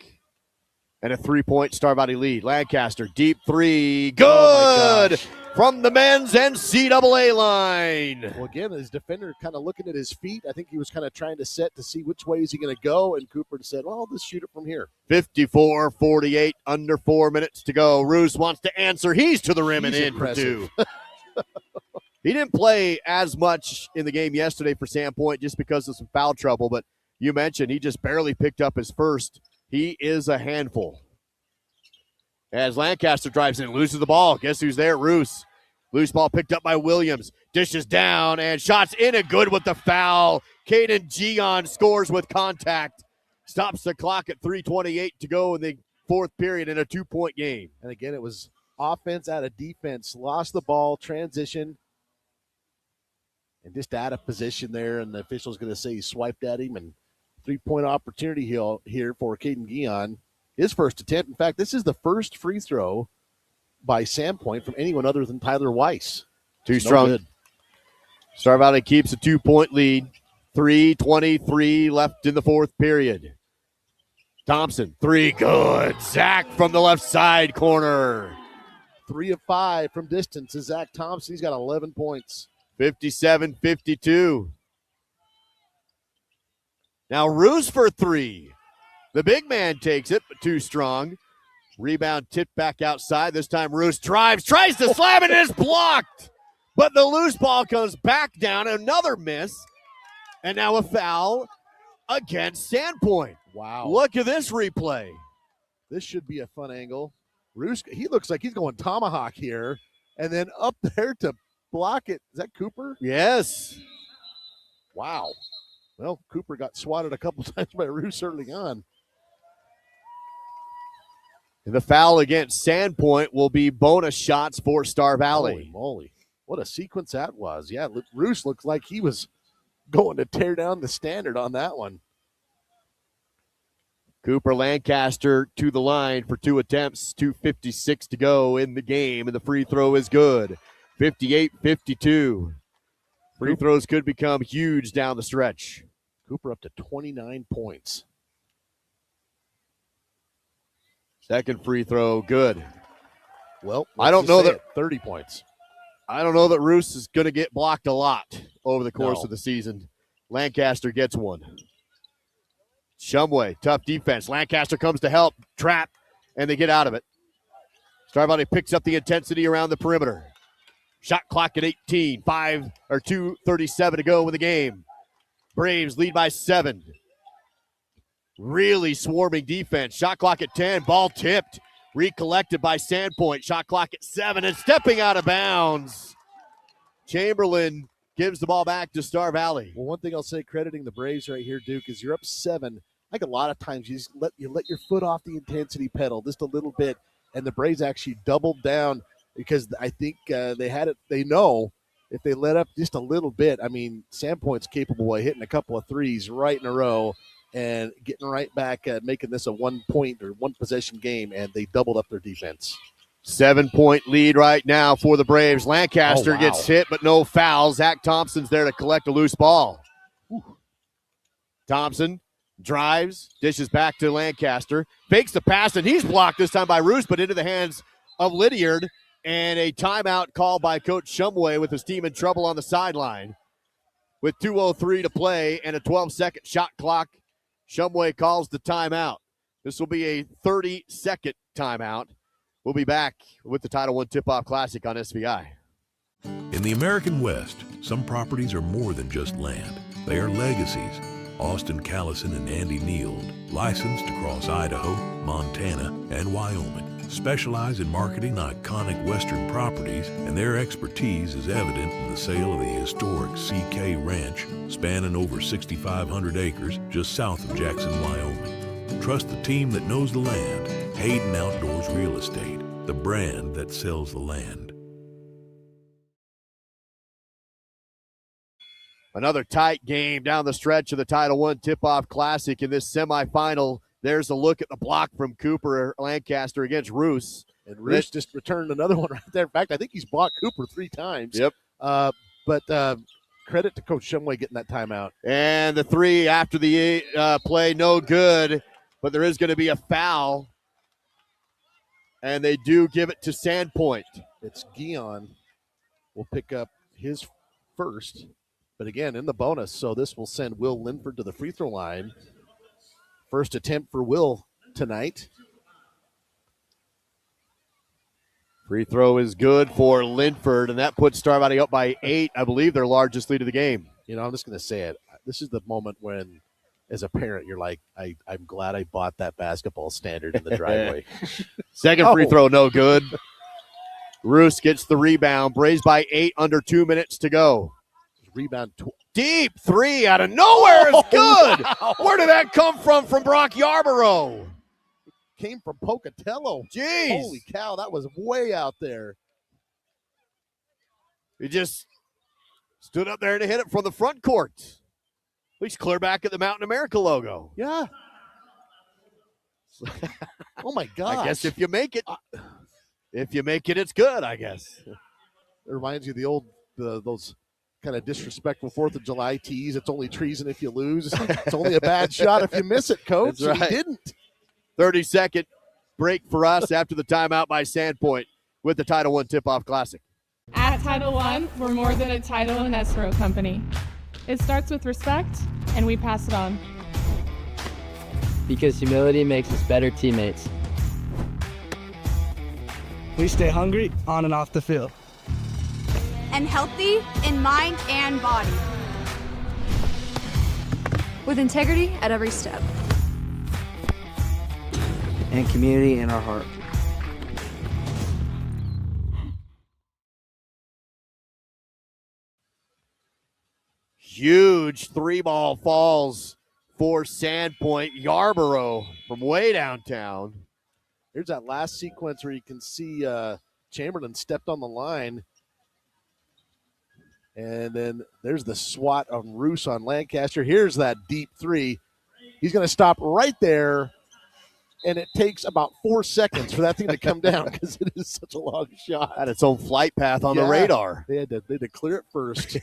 And a 3-point Star Valley lead. Lancaster, deep three. Good! From the men's NCAA line. Well, again, his defender kind of looking at his feet. I think he was kind of trying to set to see which way is he going to go, and Cooper said, well, I'll just shoot it from here. 54-48, under 4 minutes to go. Roos wants to answer. He's to the rim and in for two. He didn't play as much in the game yesterday for Sandpoint just because of some foul trouble, but you mentioned he just barely picked up his first. He is a handful. As Lancaster drives in, loses the ball. Guess who's there? Roos. Loose ball picked up by Williams. Dishes down and shots in and good with the foul. Caden Gion scores with contact. Stops the clock at 3:28 to go in the fourth period in a 2-point game. And again, it was offense out of defense. Lost the ball, transition, and just out of position there. And the official's going to say he swiped at him. And 3-point opportunity here for Caden Gion. His first attempt. In fact, this is the first free throw by Sandpoint from anyone other than Tyler Weiss. Too strong. Good. Star Valley keeps a 2-point lead. 3:23 left in the fourth period. Thompson, three, good. Zach from the left side corner. 3 of 5 from distance is Zach Thompson. He's got 11 points. 57-52. Now Roos for three. The big man takes it, but too strong. Rebound tipped back outside. This time Roos drives, tries to slam it, and it's blocked. But the loose ball comes back down. Another miss. And now a foul against Sandpoint. Wow. Look at this replay. This should be a fun angle. Roos, he looks like he's going tomahawk here. And then up there to block it. Is that Cooper? Yes. Wow. Well, Cooper got swatted a couple times by Roos early on. And the foul against Sandpoint will be bonus shots for Star Valley. Holy moly. What a sequence that was. Yeah, Roos looks like he was going to tear down the standard on that one. Cooper Lancaster to the line for 2 attempts, 2:56 to go in the game, and the free throw is good. 58-52. Free throws could become huge down the stretch. Cooper up to 29 points. Second free throw, good. Well, I don't know that 30 points. I don't know that Roos is going to get blocked a lot over the course No. of the season. Lancaster gets one. Shumway, tough defense. Lancaster comes to help, trap, and they get out of it. Star Valley picks up the intensity around the perimeter. Shot clock at 18, 2:37 to go in the game. Braves lead by 7. Really swarming defense. Shot clock at 10, ball tipped. Recollected by Sandpoint. Shot clock at 7 and stepping out of bounds. Chamberlain gives the ball back to Star Valley. Well, one thing I'll say, crediting the Braves right here, Duke, is you're up 7. I think a lot of times you just let your foot off the intensity pedal just a little bit, and the Braves actually doubled down because I think they had it. They know if they let up just a little bit, I mean, Sandpoint's capable of hitting a couple of threes right in a row and getting right back, making this a 1-point or 1-possession game, and they doubled up their defense. 7-point lead right now for the Braves. Lancaster gets hit, but no foul. Zach Thompson's there to collect a loose ball. Thompson drives, dishes back to Lancaster, fakes the pass, and he's blocked this time by Roos, but into the hands of Lydiard, and a timeout called by Coach Shumway with his team in trouble on the sideline. With 2:03 to play and a 12-second shot clock, Shumway calls the timeout. This will be a 30-second timeout. We'll be back with the TitleOne Tip-Off Classic on SVI. In the American West, some properties are more than just land. They are legacies. Austin Callison and Andy Neild, licensed across Idaho, Montana, and Wyoming, specialize in marketing iconic Western properties, and their expertise is evident in the sale of the historic CK Ranch, spanning over 6,500 acres just south of Jackson, Wyoming. Trust the team that knows the land. Hayden Outdoors Real Estate, the brand that sells the land. Another tight game down the stretch of the TitleOne Tip-Off Classic in this semifinal. There's a look at the block from Cooper Lancaster against Roos. And Roos just returned another one right there. In fact, I think he's blocked Cooper 3 times. Yep. But credit to Coach Shumway getting that timeout. And the three after the play, no good, but there is going to be a foul. And they do give it to Sandpoint. It's Guion will pick up his first, but again, in the bonus, so this will send Will Linford to the free throw line. First attempt for Will tonight. Free throw is good for Linford, and that puts Star Valley up by 8, I believe their largest lead of the game. You know, I'm just going to say it. This is the moment when, as a parent, you're like, I'm glad I bought that basketball standard in the driveway. Second free throw, no good. Roos gets the rebound. Braves by 8, under 2 minutes to go. Rebound. Deep three out of nowhere is good. Wow. Where did that come from Brock Yarborough? Came from Pocatello. Jeez. Holy cow, that was way out there. He just stood up there and hit it from the front court. At least clear back at the Mountain America logo. Yeah. Oh, my gosh. I guess if you make it, it's good, I guess. It reminds you of the old, those kind of disrespectful 4th of July tees. It's only treason if you lose. It's only a bad shot if you miss it, Coach. That's right. He didn't. 30-second break for us after the timeout by Sandpoint with the TitleOne Tip-Off Classic. At TitleOne, we're more than a title and escrow company. It starts with respect, and we pass it on. Because humility makes us better teammates. We stay hungry on and off the field. And healthy in mind and body. With integrity at every step. And community in our heart. Huge 3-ball falls for Sandpoint. Yarborough from way downtown. Here's that last sequence where you can see Chamberlain stepped on the line. And then there's the swat on Roos on Lancaster. Here's that deep three. He's going to stop right there. And it takes about 4 seconds for that thing to come down because it is such a long shot. Had its own flight path on the radar. They had to clear it first.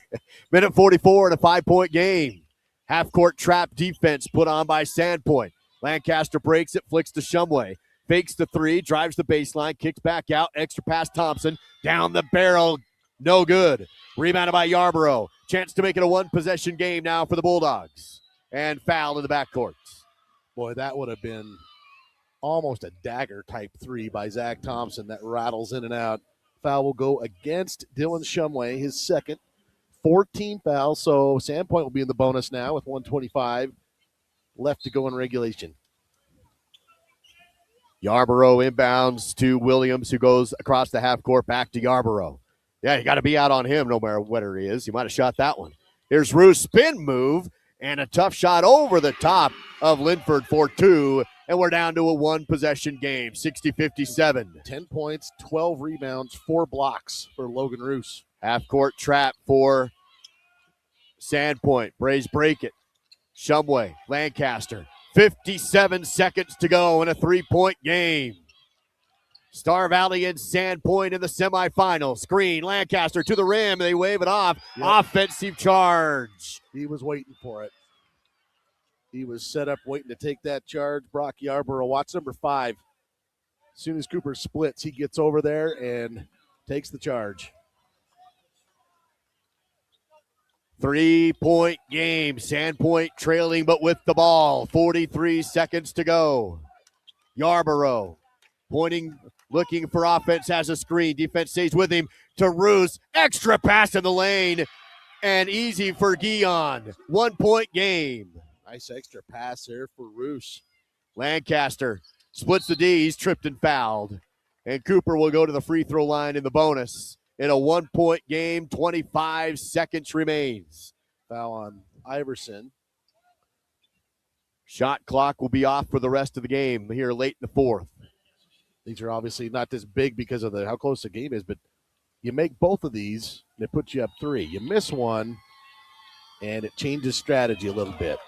Minute 44 in a 5-point game. Half-court trap defense put on by Sandpoint. Lancaster breaks it, flicks to Shumway. Fakes the three, drives the baseline, kicks back out. Extra pass Thompson. Down the barrel. No good. Rebounded by Yarborough. Chance to make it a one-possession game now for the Bulldogs. And foul in the backcourt. Boy, that would have been almost a dagger-type three by Zach Thompson that rattles in and out. Foul will go against Dylan Shumway, his second. 14 fouls, so Sandpoint will be in the bonus now with 1:25 left to go in regulation. Yarborough inbounds to Williams, who goes across the half court back to Yarborough. Yeah, you got to be out on him no matter where he is. He might have shot that one. Here's Roos' spin move and a tough shot over the top of Linford for 2. And we're down to a one-possession game, 60-57. 10 points, 12 rebounds, 4 blocks for Logan Roos. Half-court trap for Sandpoint. Braves break it. Shumway, Lancaster. 57 seconds to go in a 3-point game. Star Valley and Sandpoint in the semifinal. Screen, Lancaster to the rim. They wave it off. Yep. Offensive charge. He was waiting for it. He was set up waiting to take that charge. Brock Yarborough, watch number 5. As soon as Cooper splits, he gets over there and takes the charge. 3-point game. Sandpoint trailing but with the ball. 43 seconds to go. Yarborough pointing, looking for offense, has a screen. Defense stays with him to Roos. Extra pass in the lane. And easy for Guion. 1-point game. Nice extra pass there for Roos. Lancaster splits the D. He's tripped and fouled. And Cooper will go to the free throw line in the bonus. In a 1-point game, 25 seconds remains. Foul on Iverson. Shot clock will be off for the rest of the game here late in the 4th. These are obviously not this big because of how close the game is, but you make both of these, and it puts you up 3. You miss one, and it changes strategy a little bit.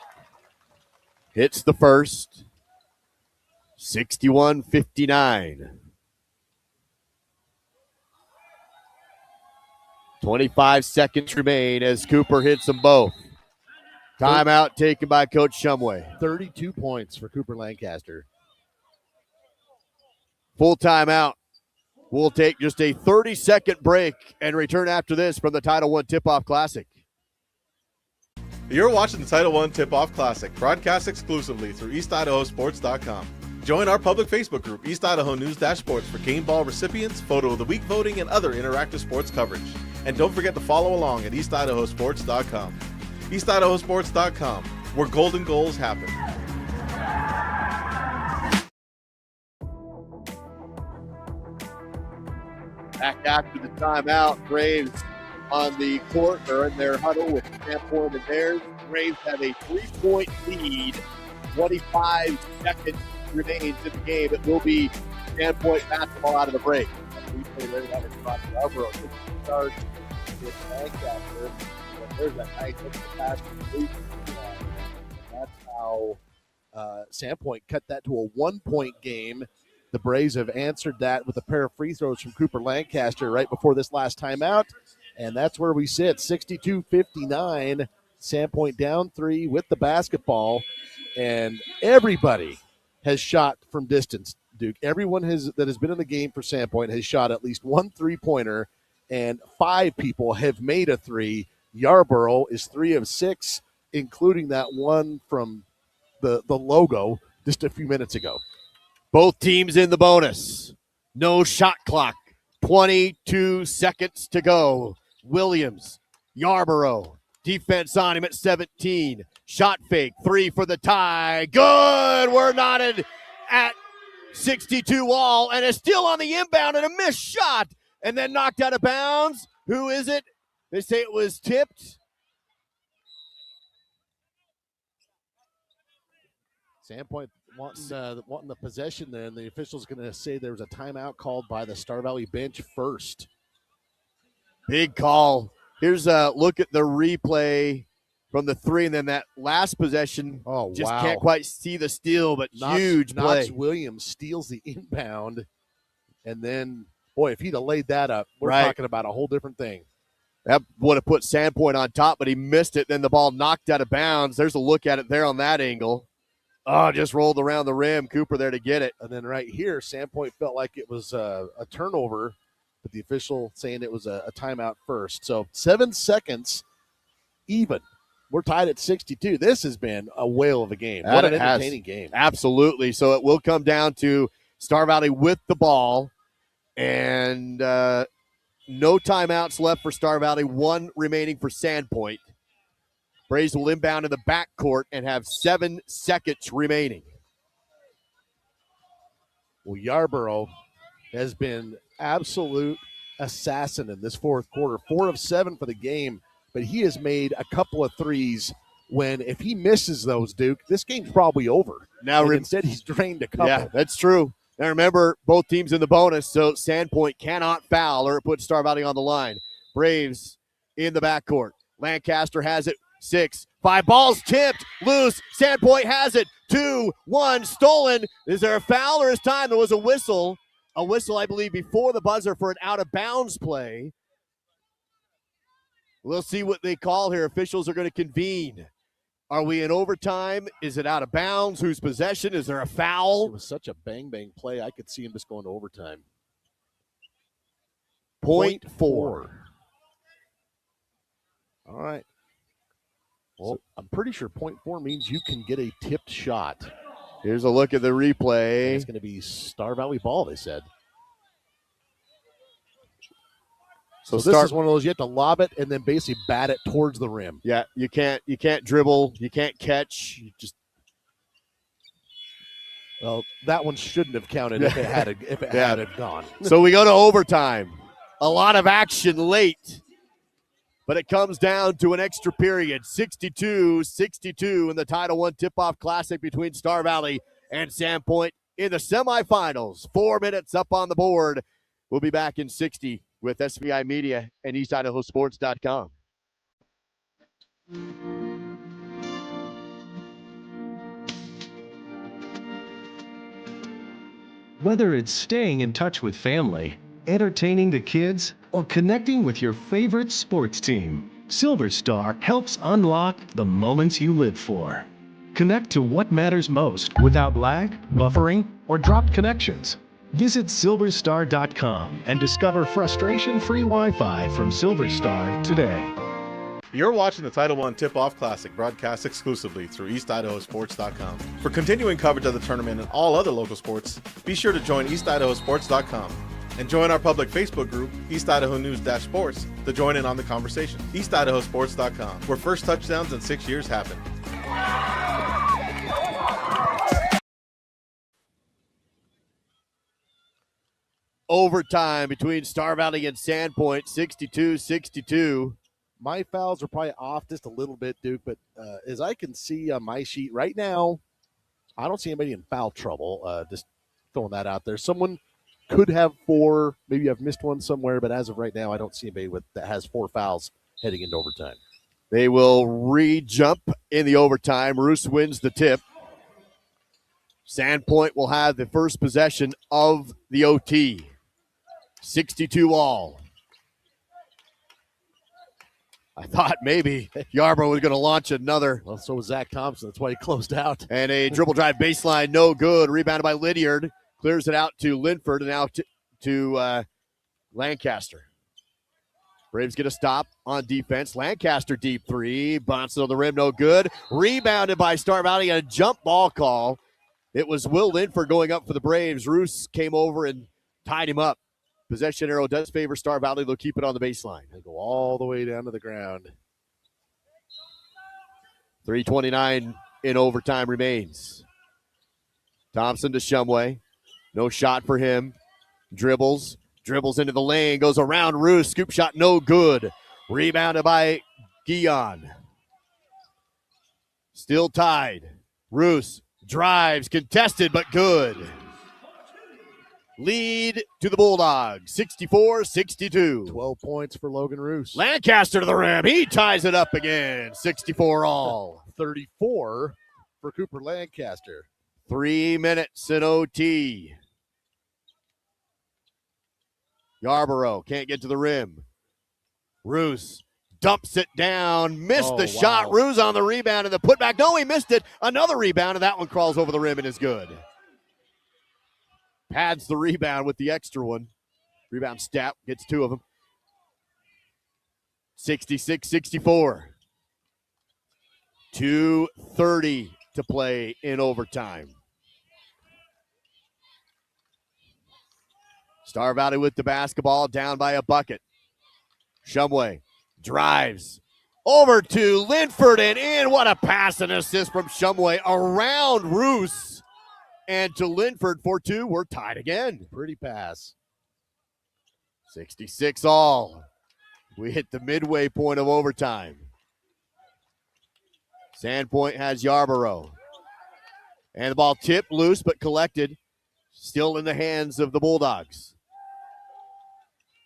Hits the first. 61-59. 25 seconds remain as Cooper hits them both. Timeout taken by Coach Shumway. 32 points for Cooper Lancaster. Full timeout. We'll take just a 30-second break and return after this from the TitleOne Tip-Off Classic. You're watching the TitleOne Tip-Off Classic, broadcast exclusively through EastIdahoSports.com. Join our public Facebook group, East Idaho News-Sports, for game ball recipients, photo of the week voting, and other interactive sports coverage. And don't forget to follow along at EastIdahoSports.com. EastIdahoSports.com, where golden goals happen. Back after the timeout, Braves on the court or in their huddle with Sandpoint and theirs. Braves have a 3-point lead. 25 seconds remains in the game. It will be Sandpoint basketball out of the break. There's that nice pass. That's how Sandpoint cut that to a 1-point game. The Braves have answered that with a pair of free throws from Cooper Lancaster right before this last timeout. And that's where we sit, 62-59. Sandpoint down 3 with the basketball. And everybody has shot from distance, Duke. Everyone that has been in the game for Sandpoint has shot at least one three-pointer, and 5 people have made a 3. Yarborough is 3 of 6, including that one from the logo just a few minutes ago. Both teams in the bonus. No shot clock. 22 seconds to go. Williams, Yarborough, defense on him at 17. Shot fake, 3 for the tie. Good. We're knotted at 62 all, and it's still on the inbound and a missed shot, and then knocked out of bounds. Who is it? They say it was tipped. Sandpoint wanting the possession there, and the official's going to say there was a timeout called by the Star Valley bench first. Big call. Here's a look at the replay from the 3, and then that last possession. Oh, just wow. Can't quite see the steal, but huge play. Knox Williams steals the inbound, and then, boy, if he'd have laid that up, we're Right. talking about a whole different thing. That would have put Sandpoint on top, but he missed it. Then the ball knocked out of bounds. There's a look at it there on that angle. Oh, just rolled around the rim. Cooper there to get it. And then right here, Sandpoint felt like it was a turnover, but the official saying it was a timeout first. So 7 seconds even. We're tied at 62. This has been a whale of a game. What an entertaining game. Absolutely. So it will come down to Star Valley with the ball, and no timeouts left for Star Valley. 1 remaining for Sandpoint. Braves will inbound in the backcourt and have 7 seconds remaining. Well, Yarborough has been absolute assassin in this fourth quarter. 4 of 7 for the game, but he has made a couple of threes when if he misses those, Duke, this game's probably over. Now instead he's drained a couple. Yeah, that's true. Now remember, both teams in the bonus, so Sandpoint cannot foul or put Star Valley on the line. Braves in the backcourt. Lancaster has it. 6, 5 balls tipped, loose. Sandpoint has it. 2, 1 stolen. Is there a foul or is time? There was a whistle. A whistle, I believe, before the buzzer for an out-of-bounds play. We'll see what they call here. Officials are going to convene. Are we in overtime? Is it out of bounds? Whose possession? Is there a foul? It was such a bang-bang play. I could see him just going to overtime. Point 4. All right. Well, I'm pretty sure point 4 means you can get a tipped shot. Here's a look at the replay. And it's going to be Star Valley ball, they said. So this is one of those, you have to lob it and then basically bat it towards the rim. Yeah, you can't dribble, you can't catch. You just Well, that one shouldn't have counted if it had gone. So we go to overtime. A lot of action late. But it comes down to an extra period, 62-62 in the TitleOne Tip-Off Classic between Star Valley and Sandpoint in the semifinals. 4 minutes up on the board. We'll be back in 60 with SVI Media and EastIdahoSports.com. Whether it's staying in touch with family, entertaining the kids, or connecting with your favorite sports team, Silver Star helps unlock the moments you live for. Connect to what matters most without lag, buffering, or dropped connections. Visit silverstar.com and discover frustration-free Wi-Fi from Silver Star today. You're watching the TitleOne Tip-Off Classic, broadcast exclusively through EastIdahoSports.com. For continuing coverage of the tournament and all other local sports, be sure to join EastIdahoSports.com and join our public Facebook group, East Idaho News-Sports, to join in on the conversation. EastIdahoSports.com, where first touchdowns in 6 years happen. Overtime between Star Valley and Sandpoint, 62-62. My fouls are probably off just a little bit, Duke, but as I can see on my sheet right now, I don't see anybody in foul trouble. Just throwing that out there. Someone could have 4. Maybe I've missed one somewhere, but as of right now, I don't see anybody that has 4 fouls heading into overtime. They will re-jump in the overtime. Roos wins the tip. Sandpoint will have the first possession of the OT. 62 all. I thought maybe Yarborough was going to launch another. Well, so was Zach Thompson. That's why he closed out. And a dribble drive baseline, no good. Rebounded by Lydiard. Clears it out to Linford and out to Lancaster. Braves get a stop on defense. Lancaster deep three. Bounces on the rim, no good. Rebounded by Star Valley. A jump ball call. It was Will Linford going up for the Braves. Roos came over and tied him up. Possession arrow does favor Star Valley. They'll keep it on the baseline. They go all the way down to the ground. 3:29 in overtime remains. Thompson to Shumway. No shot for him. Dribbles into the lane. Goes around Roos. Scoop shot no good. Rebounded by Guion. Still tied. Roos drives. Contested but good. Lead to the Bulldogs, 64-62. 12 points for Logan Roos. Lancaster to the rim. He ties it up again, 64 all. 34 for Cooper Lancaster. 3 minutes in OT. Yarborough can't get to the rim. Roos dumps it down. Missed the shot. Roos on the rebound and the putback. No, he missed it. Another rebound, and that one crawls over the rim and is good. Pads the rebound with the extra one. Rebound stat, gets 2 of them. 66-64. 2:30 to play in overtime. Star Valley with the basketball, down by a bucket. Shumway drives over to Linford and in. What a pass and assist from Shumway around Roos. And to Linford for 2. We're tied again. Pretty pass. 66 all. We hit the midway point of overtime. Sandpoint has Yarborough. And the ball tipped loose but collected. Still in the hands of the Bulldogs.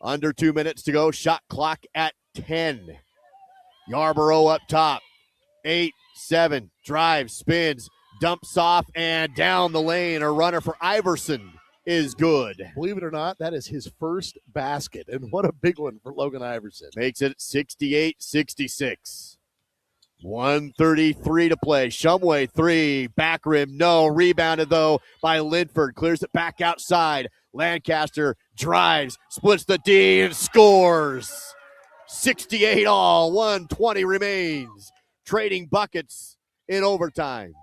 Under 2 minutes to go. Shot clock at 10. Yarborough up top. 8-7. Drives, spins. Dumps off and down the lane. A runner for Iverson is good. Believe it or not, that is his first basket. And what a big one for Logan Iverson. Makes it 68-66. 1:33 to play. Shumway 3. Back rim, no. Rebounded, though, by Linford. Clears it back outside. Lancaster drives, splits the D, and scores. 68 all. 1:20 remains. Trading buckets in overtime.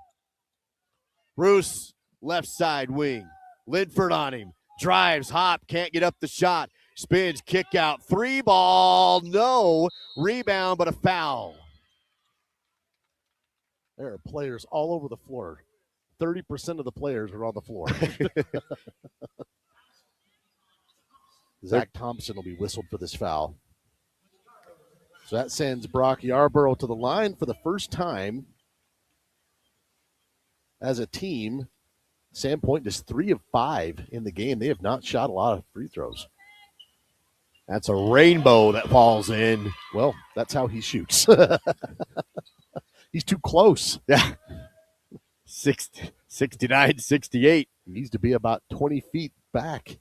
Roos, left side wing. Linford on him. Drives, hop, can't get up the shot. Spins, kick out. 3 ball, no. Rebound, but a foul. There are players all over the floor. 30% of the players are on the floor. Zach Thompson will be whistled for this foul. So that sends Brock Yarborough to the line for the first time. As a team, Sandpoint is 3 of 5 in the game. They have not shot a lot of free throws. That's a rainbow that falls in. Well, that's how he shoots. He's too close. Yeah. 69-68. He needs to be about 20 feet back.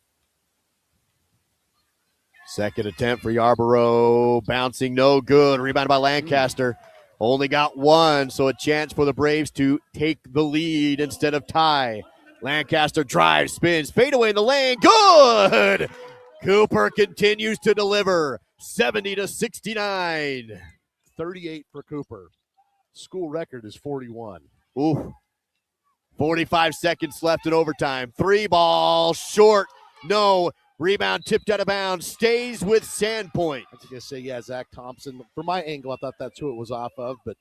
Second attempt for Yarborough. Bouncing no good. Rebounded by Lancaster. Only got one, so a chance for the Braves to take the lead instead of tie. Lancaster drives, spins, fadeaway in the lane. Good! Cooper continues to deliver. 70-69. 38 for Cooper. School record is 41. Ooh. 45 seconds left in overtime. 3-ball, short. No. Rebound tipped out of bounds. Stays with Sandpoint. I was going to say, yeah, Zach Thompson. From my angle, I thought that's who it was off of, but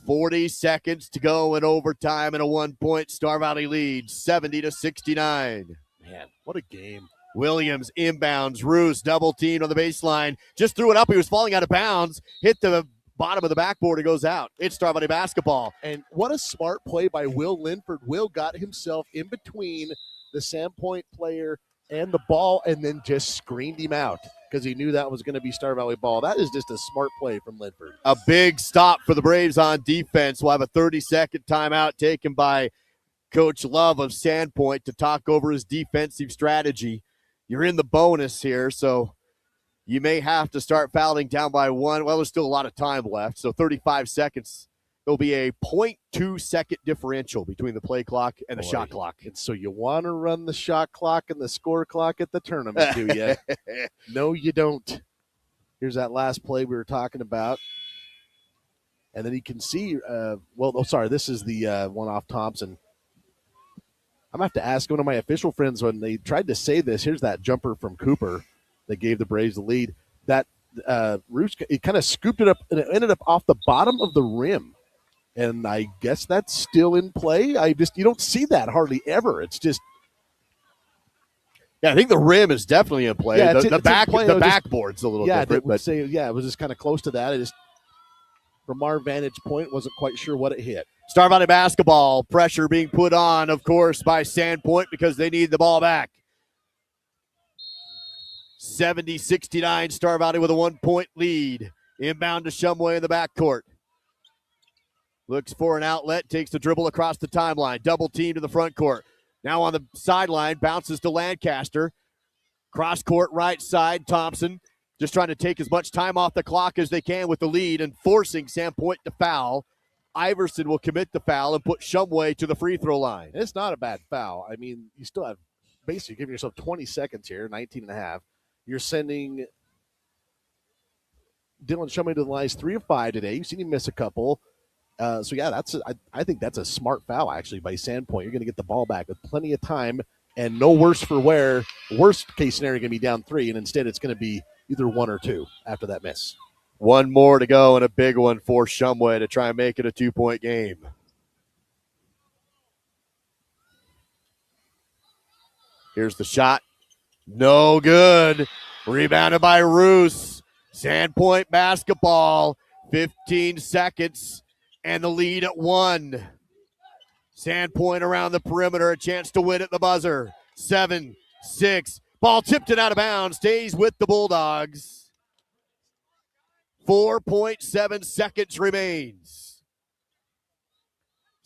40 seconds to go in overtime and a 1-point Star Valley lead. 70-69. Man, what a game. Williams inbounds. Roos double teamed on the baseline. Just threw it up. He was falling out of bounds. Hit the bottom of the backboard. It goes out. It's Star Valley basketball. And what a smart play by Will Linford. Will got himself in between the Sandpoint player and the ball and then just screened him out because he knew that was going to be Star Valley ball. That is just a smart play from Linford. A big stop for the Braves on defense. We'll have a 30-second timeout taken by Coach Love of Sandpoint to talk over his defensive strategy. You're in the bonus here, so you may have to start fouling down by one. Well, there's still a lot of time left, so 35 seconds. There'll be a 0.2-second differential between the play clock and the shot clock. And so you want to run the shot clock and the score clock at the tournament, do you? No, you don't. Here's that last play we were talking about. And then you can see, this is the one off Thompson. I'm going to have to ask one of my official friends when they tried to say this. Here's that jumper from Cooper that gave the Braves the lead. That Roos, it kind of scooped it up, and it ended up off the bottom of the rim. And I guess that's still in play. You don't see that hardly ever. It's just. Yeah, I think the rim is definitely in play. Yeah, the backboard's a little different. It was just kind of close to that. It just, from our vantage point, wasn't quite sure what it hit. Star Valley basketball, pressure being put on, of course, by Sandpoint because they need the ball back. 70-69, Star Valley with a 1-point lead. Inbound to Shumway in the backcourt. Looks for an outlet, takes the dribble across the timeline. Double team to the front court. Now on the sideline, bounces to Lancaster. Cross court right side, Thompson. Just trying to take as much time off the clock as they can with the lead and forcing Sandpoint to foul. Iverson will commit the foul and put Shumway to the free throw line. It's not a bad foul. I mean, you still have basically giving yourself 20 seconds here, 19 and a half. You're sending Dylan Shumway to the lines 3 of 5 today. You've seen him miss a couple. I think that's a smart foul, actually, by Sandpoint. You're going to get the ball back with plenty of time and no worse for wear. Worst case scenario going to be down 3, and instead it's going to be either 1 or 2 after that miss. One more to go and a big one for Shumway to try and make it a 2-point game. Here's the shot. No good. Rebounded by Roos. Sandpoint basketball. 15 seconds and the lead at 1. Sandpoint around the perimeter. A chance to win at the buzzer. 7-6. Ball tipped it out of bounds. Stays with the Bulldogs. 4.7 seconds remains.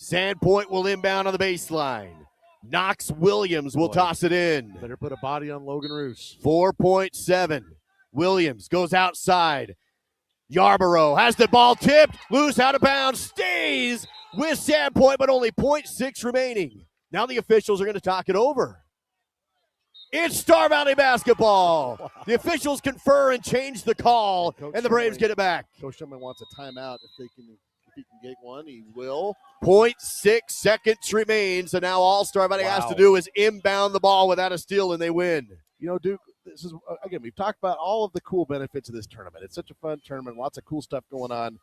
Sandpoint will inbound on the baseline. Knox Williams will toss it in. Better put a body on Logan Roos. 4.7. Williams goes outside. Yarborough has the ball tipped. Loose out of bounds. Stays with Sandpoint, but only 0.6 remaining. Now the officials are going to talk it over. It's Star Valley basketball. The officials confer and change the call, and the Braves get it back. Coach Shumway wants a timeout. If he can get one, he will. 0.6 seconds remains, and now all Star Valley has to do is inbound the ball without a steal, and they win. You know, Duke, this is, again, we've talked about all of the cool benefits of this tournament. It's such a fun tournament, lots of cool stuff going on.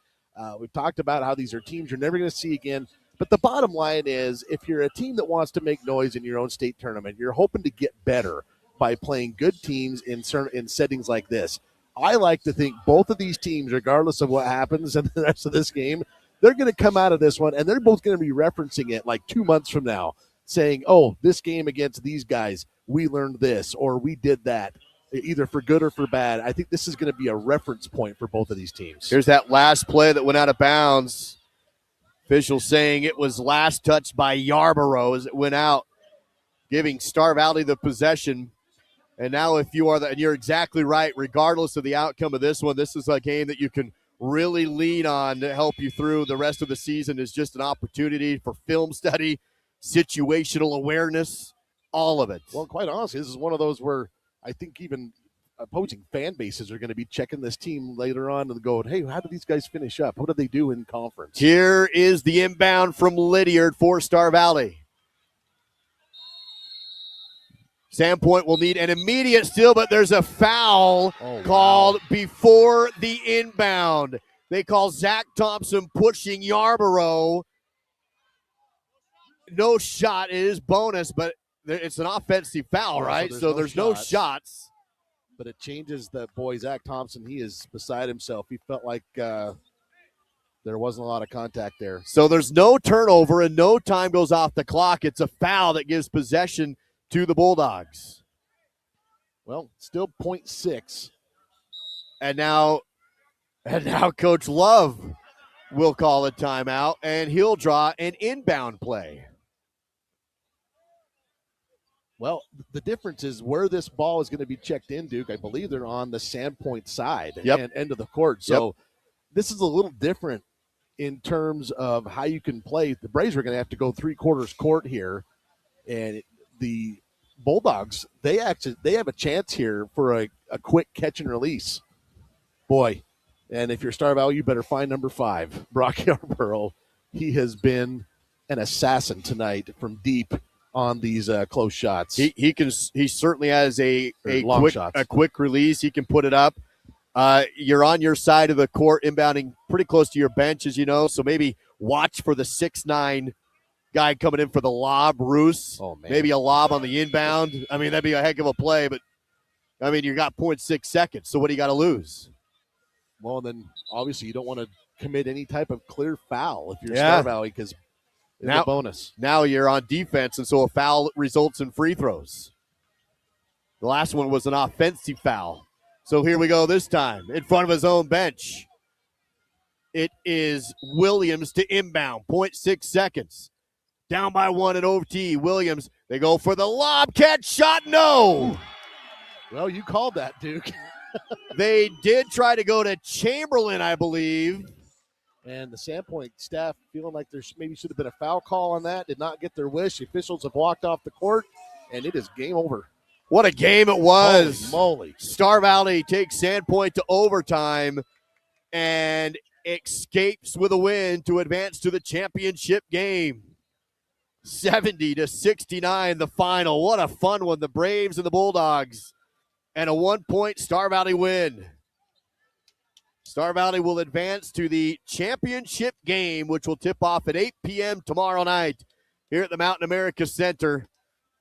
We've talked about how these are teams you're never going to see again. But the bottom line is, if you're a team that wants to make noise in your own state tournament, you're hoping to get better by playing good teams in settings like this. I like to think both of these teams, regardless of what happens in the rest of this game, they're going to come out of this one, and they're both going to be referencing it like 2 months from now, saying, oh, this game against these guys, we learned this, or we did that, either for good or for bad. I think this is going to be a reference point for both of these teams. Here's that last play that went out of bounds. Officials saying it was last touched by Yarborough as it went out, giving Star Valley the possession. And now if you are and you're exactly right, regardless of the outcome of this one, this is a game that you can really lean on to help you through the rest of the season. Is just an opportunity for film study, situational awareness, all of it. Well, quite honestly, this is one of those where I think even opposing fan bases are going to be checking this team later on and going, hey, how did these guys finish up? What did they do in conference? Here is the inbound from Lydiard for Star Valley. Sandpoint will need an immediate steal, but there's a foul called before the inbound. They call Zach Thompson pushing Yarborough. No shot. It is bonus, but it's an offensive foul, right? So there's no shots. But it changes the boy, Zach Thompson. He is beside himself. He felt like there wasn't a lot of contact there. So there's no turnover and no time goes off the clock. It's a foul that gives possession to the Bulldogs. Well, still 0.6. And now Coach Love will call a timeout, and he'll draw an inbound play. Well, the difference is where this ball is going to be checked in, Duke. I believe they're on the Sandpoint side and end of the court. So this is a little different in terms of how you can play. The Braves are going to have to go 3/4 court here, and the Bulldogs, they have a chance here for a quick catch and release. Boy, and if you're Star Valley, you better find number 5, Brock Yarborough. He has been an assassin tonight from deep on these close shots. He certainly has a quick quick release. He can put it up. You're on your side of the court, inbounding pretty close to your bench, as you know. So maybe watch for the 6'9" guy coming in for the lob, Roos. Oh, man. Maybe a lob on the inbound. I mean, that'd be a heck of a play, but I mean, you got 0.6 seconds. So what do you got to lose? Well, then obviously you don't want to commit any type of clear foul if you're Star Valley, because it's a bonus. Now you're on defense, and so a foul results in free throws. The last one was an offensive foul. So here we go this time in front of his own bench. It is Williams to inbound, 0.6 seconds. Down by 1 at OT. Williams, they go for the lob, catch, shot, no. Well, you called that, Duke. They did try to go to Chamberlain, I believe. And the Sandpoint staff feeling like there maybe should have been a foul call on that, did not get their wish. The officials have walked off the court, and it is game over. What a game it was. Holy moly. Star Valley takes Sandpoint to overtime and escapes with a win to advance to the championship game. 70-69, the final. What a fun one. The Braves and the Bulldogs. And a 1-point Star Valley win. Star Valley will advance to the championship game, which will tip off at 8 p.m. tomorrow night here at the Mountain America Center.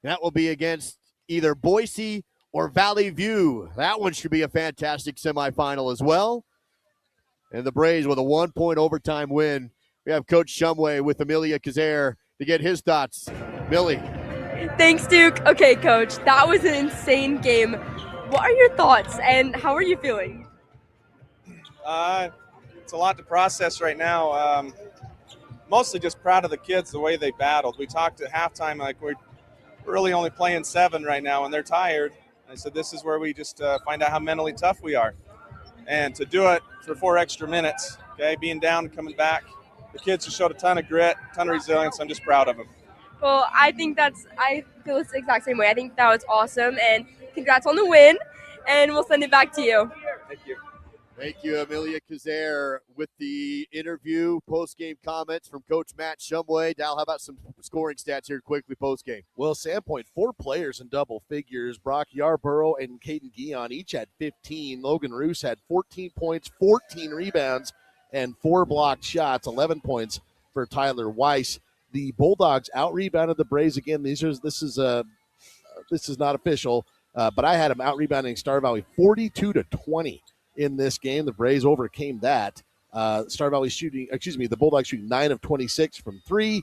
That will be against either Boise or Valley View. That one should be a fantastic semifinal as well. And the Braves with a 1-point overtime win. We have Coach Shumway with Amelia Kazare to get his thoughts. Millie. Thanks, Duke. Okay, Coach, that was an insane game. What are your thoughts, and how are you feeling? It's a lot to process right now. Mostly just proud of the kids, the way they battled. We talked at halftime like we're really only playing 7 right now, and they're tired. I said this is where we just find out how mentally tough we are. And to do it for 4 extra minutes, okay, being down and coming back, the kids just showed a ton of grit, a ton of resilience. I'm just proud of them. Well, I feel the exact same way. I think that was awesome, and congrats on the win, and we'll send it back to you. Thank you. Thank you, Amelia Kazare, with the interview, post-game comments from Coach Matt Shumway. Dal, how about some scoring stats here quickly post-game? Well, Sandpoint, 4 players in double figures. Brock Yarborough and Caden Guion each had 15. Logan Roos had 14 points, 14 rebounds, and 4 blocked shots, 11 points for Tyler Weiss. The Bulldogs out-rebounded the Braves again. This is not official, but I had them out-rebounding Star Valley 42-20 in this game. The Braves overcame that. The Bulldogs shooting 9 of 26 from 3,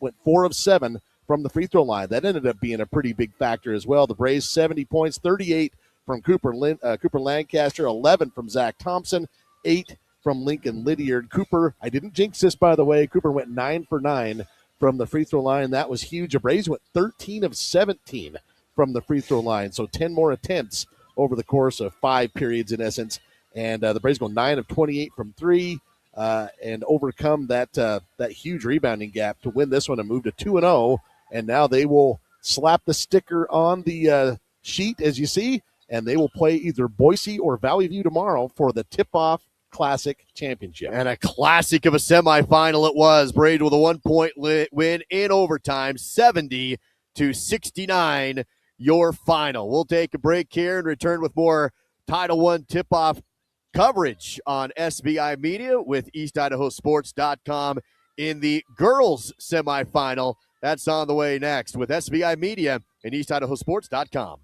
went 4 of 7 from the free throw line. That ended up being a pretty big factor as well. The Braves 70 points, 38 from Cooper Lancaster, 11 from Zach Thompson, 8 from Lincoln Lydiard. Cooper, I didn't jinx this, by the way. Cooper went 9 for 9 from the free throw line. That was huge. The Braves went 13 of 17 from the free throw line. So 10 more attempts over the course of 5 periods in essence. And the Braves go 9 of 28 from 3 and overcome that huge rebounding gap to win this one and move to 2-0. And now they will slap the sticker on the sheet, as you see, and they will play either Boise or Valley View tomorrow for the Tip-Off Classic Championship. And a classic of a semifinal it was. Braves with a 1-point win in overtime, 70-69, your final. We'll take a break here and return with more TitleOne Tip-Off coverage on SBI Media with EastIdahoSports.com in the girls semifinal. That's on the way next with SBI Media and EastIdahoSports.com.